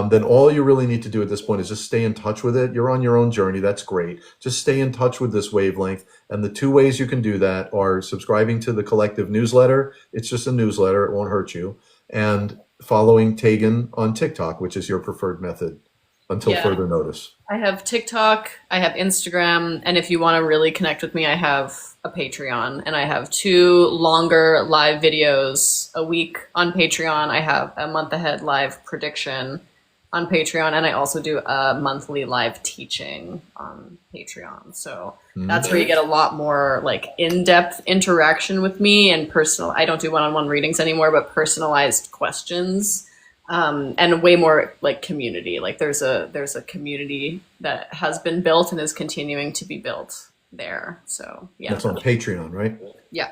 then all you really need to do at this point is just stay in touch with it. You're on your own journey. That's great. Just stay in touch with this wavelength. And the two ways you can do that are subscribing to the collective newsletter. It's just a newsletter. It won't hurt you. And following Taegan on TikTok, which is your preferred method until Yeah. further notice. I have TikTok, I have Instagram, and if you want to really connect with me, I have a Patreon, and I have two longer live videos a week on Patreon. I have a month ahead live prediction, on Patreon, and I also do a monthly live teaching on Patreon. So that's where you get a lot more like in-depth interaction with me and personal. I don't do one-on-one readings anymore, but personalized questions, and way more like community. Like there's a community that has been built and is continuing to be built there. So yeah, That's on Patreon, right? yeah.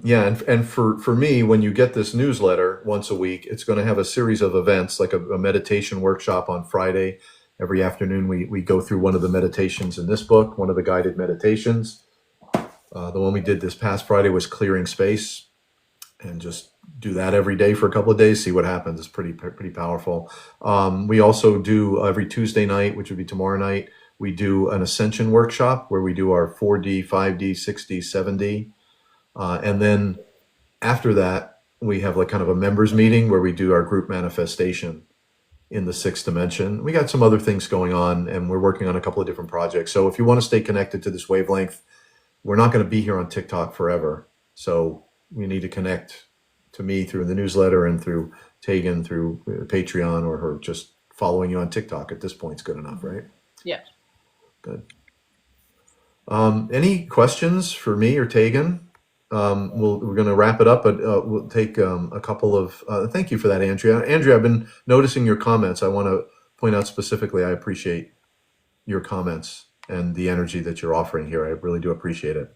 Yeah, and for me, when you get this newsletter once a week, it's going to have a series of events, like a meditation workshop on Friday. Every afternoon, we go through one of the meditations in this book, one of the guided meditations. The one we did this past Friday was clearing space, and just do that every day for a couple of days, see what happens. It's pretty powerful. We also do every Tuesday night, which would be tomorrow night, we do an ascension workshop where we do our 4D, 5D, 6D, 7D. And then after that, we have like kind of a members meeting where we do our group manifestation in the sixth dimension. We got some other things going on, and we're working on a couple of different projects. So if you want to stay connected to this wavelength, we're not going to be here on TikTok forever. So you need to connect to me through the newsletter and through Taegan, through Patreon, or her just following you on TikTok at this point is good enough, right? Yeah. Good. Any questions for me or Taegan? We're going to wrap it up, but we'll take a couple of. Thank you for that, Andrea. Andrea, I've been noticing your comments. I want to point out specifically, I appreciate your comments and the energy that you're offering here. I really do appreciate it.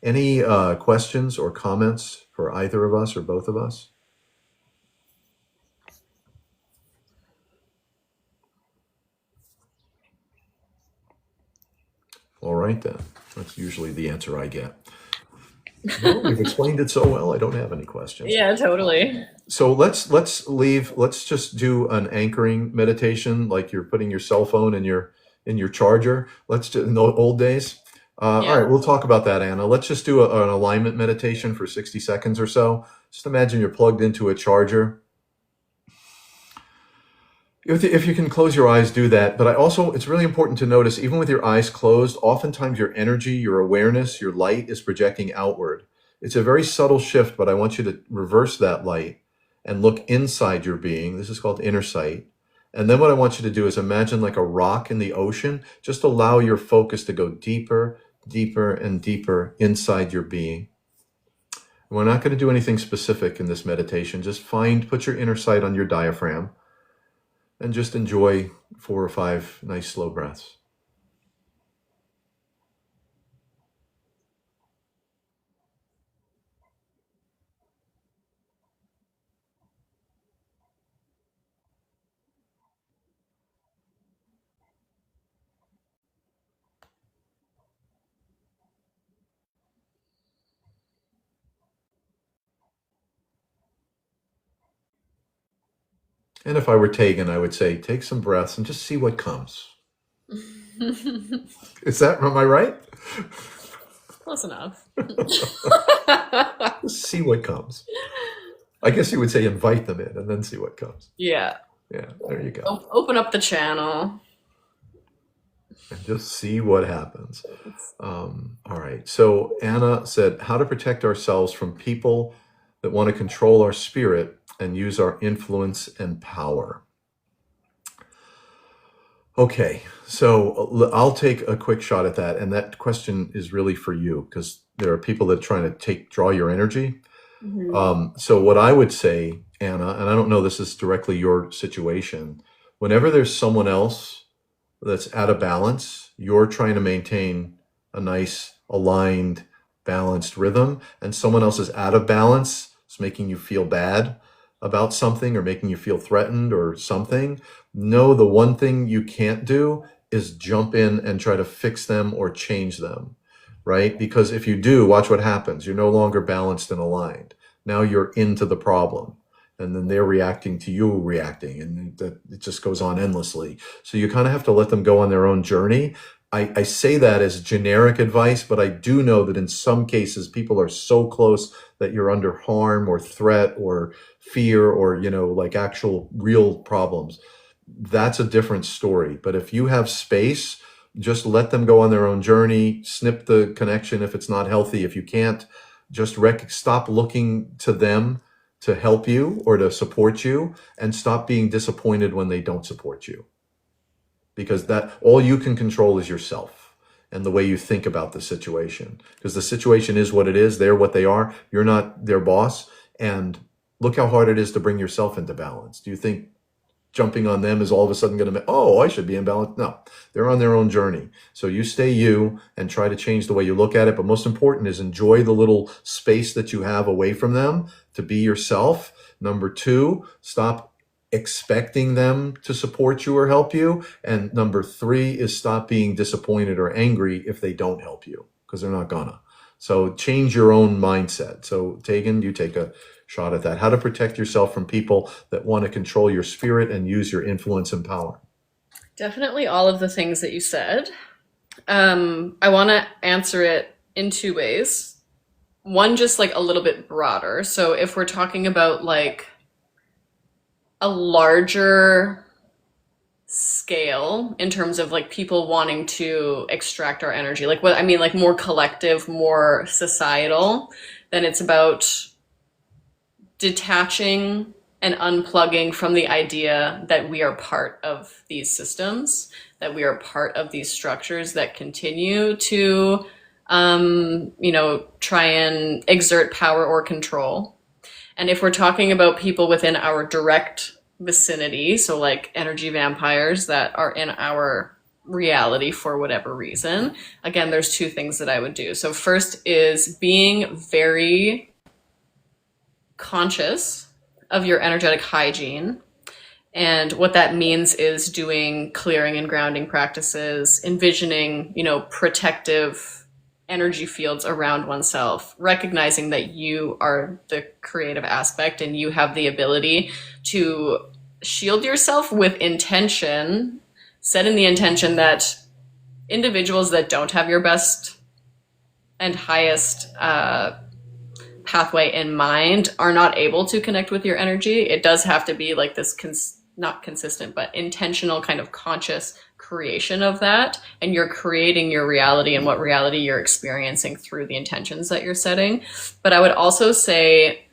Any questions or comments for either of us or both of us? All right, then. That's usually the answer I get. No, you've explained it so well. I don't have any questions. Yeah, totally. So let's leave. Let's just do an anchoring meditation, like you're putting your cell phone in your charger. Let's do in the old days. All Yeah. right, we'll talk about that, Anna. Let's just do an alignment meditation for 60 seconds or so. Just imagine you're plugged into a charger. If you can close your eyes, do that. But it's really important to notice, even with your eyes closed, oftentimes your energy, your awareness, your light is projecting outward. It's a very subtle shift, but I want you to reverse that light and look inside your being. This is called inner sight. And then what I want you to do is imagine like a rock in the ocean. Just allow your focus to go deeper, deeper, and deeper inside your being. We're not going to do anything specific in this meditation. Just put your inner sight on your diaphragm. And just enjoy 4 or 5 nice slow breaths. And if I were Taegan, I would say, take some breaths and just see what comes. Am I right? Close enough. Just see what comes. I guess you would say invite them in and then see what comes. Yeah. Yeah, there you go. Open up the channel. And just see what happens. All right. So Anna said, how to protect ourselves from people that want to control our spirit and use our influence and power. Okay, so I'll take a quick shot at that. And that question is really for you, because there are people that are trying to draw your energy. So what I would say, Anna, and I don't know this is directly your situation, whenever there's someone else that's out of balance, you're trying to maintain a nice, aligned, balanced rhythm, and someone else is out of balance, it's making you feel bad about something or making you feel threatened or something, know the one thing you can't do is jump in and try to fix them or change them, right? Because if you do, watch what happens. You're no longer balanced and aligned. Now you're into the problem. And then they're reacting to you reacting, and it just goes on endlessly. So you kind of have to let them go on their own journey. I say that as generic advice, but I do know that in some cases, people are so close that you're under harm or threat or fear or, like actual real problems. That's a different story. But if you have space, just let them go on their own journey, snip the connection if it's not healthy. If you can't, just stop looking to them to help you or to support you, and stop being disappointed when they don't support you. Because that all you can control is yourself and the way you think about the situation. Because the situation is what it is, they're what they are. You're not their boss. And look how hard it is to bring yourself into balance. Do you think jumping on them is all of a sudden going to, oh, I should be in balance? No, they're on their own journey. So you stay you and try to change the way you look at it. But most important is enjoy the little space that you have away from them to be yourself. Number two, stop expecting them to support you or help you. And number three is stop being disappointed or angry if they don't help you, because they're not gonna. So change your own mindset. So Taegan, you take a shot at that. How to protect yourself from people that want to control your spirit and use your influence and power. Definitely all of the things that you said. I want to answer it in two ways. One, just like a little bit broader. So if we're talking about like a larger scale in terms of like people wanting to extract our energy, like what I mean, like more collective, more societal, then it's about detaching and unplugging from the idea that we are part of these systems, that we are part of these structures that continue to, try and exert power or control. And if we're talking about people within our direct vicinity, so like energy vampires that are in our reality for whatever reason, again, there's two things that I would do. So first is being very conscious of your energetic hygiene. And what that means is doing clearing and grounding practices, envisioning, protective energy fields around oneself, recognizing that you are the creative aspect and you have the ability to shield yourself with intention, set in the intention that individuals that don't have your best and highest pathway in mind are not able to connect with your energy. It does have to be like this not consistent, but intentional kind of conscious creation of that. And you're creating your reality and what reality you're experiencing through the intentions that you're setting. But I would also say,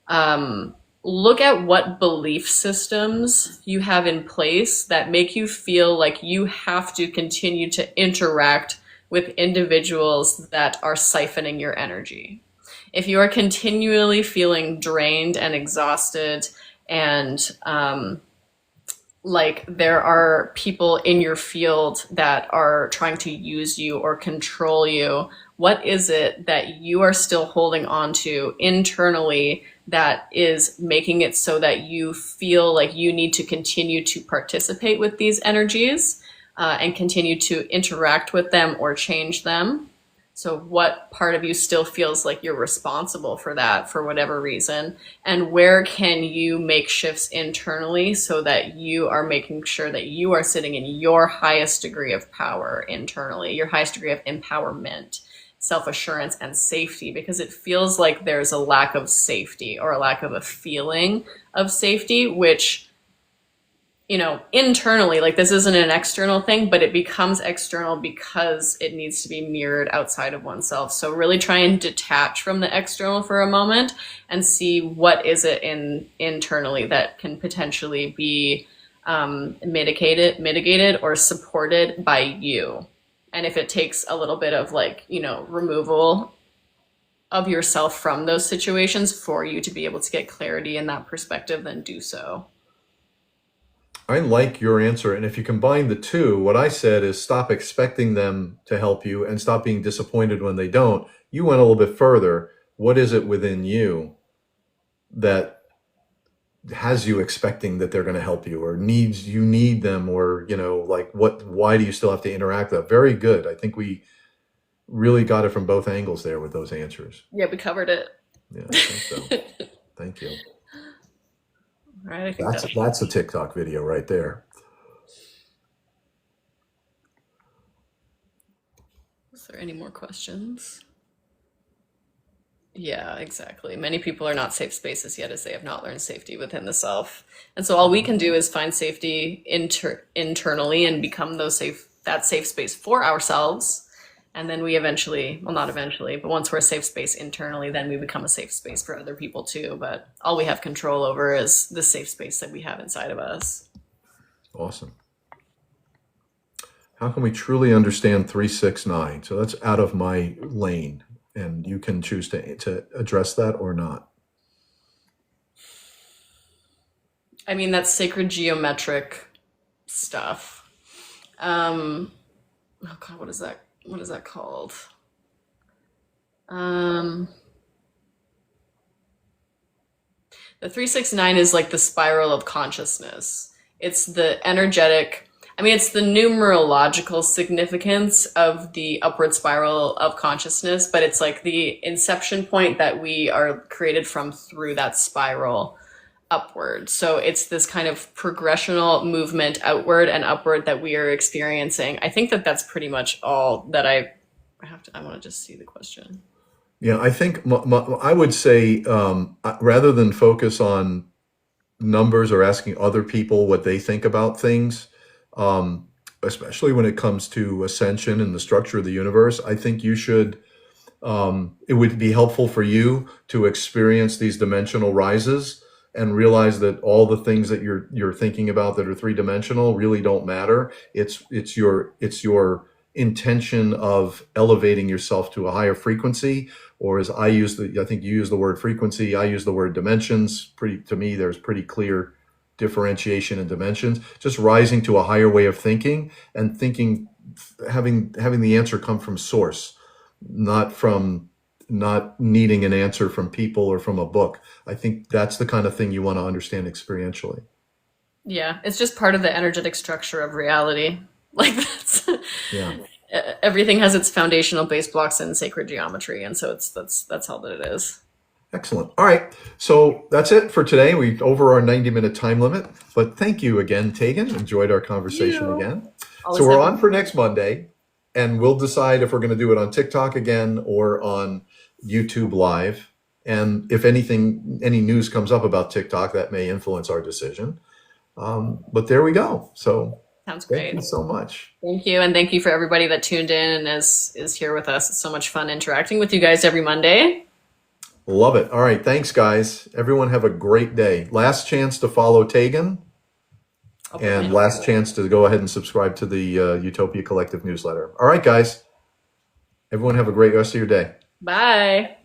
look at what belief systems you have in place that make you feel like you have to continue to interact with individuals that are siphoning your energy. If you are continually feeling drained and exhausted and like there are people in your field that are trying to use you or control you, what is it that you are still holding on to internally that is making it so that you feel like you need to continue to participate with these energies and continue to interact with them or change them? So what part of you still feels like you're responsible for that for whatever reason? And where can you make shifts internally so that you are making sure that you are sitting in your highest degree of power internally, your highest degree of empowerment, self-assurance, and safety? Because it feels like there's a lack of safety or a lack of a feeling of safety, which, internally, like this isn't an external thing, but it becomes external because it needs to be mirrored outside of oneself. So really try and detach from the external for a moment and see what is it internally that can potentially be mitigated or supported by you. And if it takes a little bit of removal of yourself from those situations for you to be able to get clarity in that perspective, then do so. I like your answer. And if you combine the two, what I said is stop expecting them to help you and stop being disappointed when they don't. You went a little bit further. What is it within you that has you expecting that they're going to help you or you need them, or, why do you still have to interact with that? Very good. I think we really got it from both angles there with those answers. Yeah, we covered it. Yeah, I think so. Thank you. All right, I think That's a TikTok video right there. Is there any more questions? Yeah, exactly. Many people are not safe spaces yet as they have not learned safety within the self. And so all we can do is find safety internally and become that safe space for ourselves. And then we eventually, well, not eventually, but once we're a safe space internally, then we become a safe space for other people too. But all we have control over is the safe space that we have inside of us. Awesome. How can we truly understand 369? So that's out of my lane, and you can choose to address that or not. I mean, that's sacred geometric stuff. Oh God, what is that? What is that called? Um, the 369 is like the spiral of consciousness. It's the energetic, I mean, it's the numerological significance of the upward spiral of consciousness, but it's like the inception point that we are created from through that spiral upward. So it's this kind of progressional movement outward and upward that we are experiencing. I think that that's pretty much all that I have to, I want to just see the question. Yeah, I think I would say rather than focus on numbers or asking other people what they think about things, um, especially when it comes to ascension and the structure of the universe, I think you should. It would be helpful for you to experience these dimensional rises and realize that all the things that you're thinking about that are three dimensional really don't matter. It's your intention of elevating yourself to a higher frequency, or as I think you use the word frequency, I use the word dimensions. To me, there's pretty clear differentiation in dimensions. Just rising to a higher way of thinking and thinking, having the answer come from source, not needing an answer from people or from a book. I think that's the kind of thing you want to understand experientially. Yeah, it's just part of the energetic structure of reality. Like that's Yeah. everything has its foundational base blocks in sacred geometry, and so that's all that it is. Excellent. All right. So that's it for today. We over our 90-minute time limit, but thank you again, Taegan. Enjoyed our conversation You again. So always we're happy. on for next Monday, and we'll decide if we're going to do it on TikTok again or on YouTube Live. And if any news comes up about TikTok, that may influence our decision. But there we go. So Sounds thank you great. so much. Thank you, and thank you for everybody that tuned in and is here with us. It's so much fun interacting with you guys every Monday. Love it. All right. Thanks, guys. Everyone have a great day. Last chance to follow Taegan, I'll put my and notes last chance to go ahead and subscribe to the Utopia Collective newsletter. All right, guys. Everyone have a great rest of your day. Bye.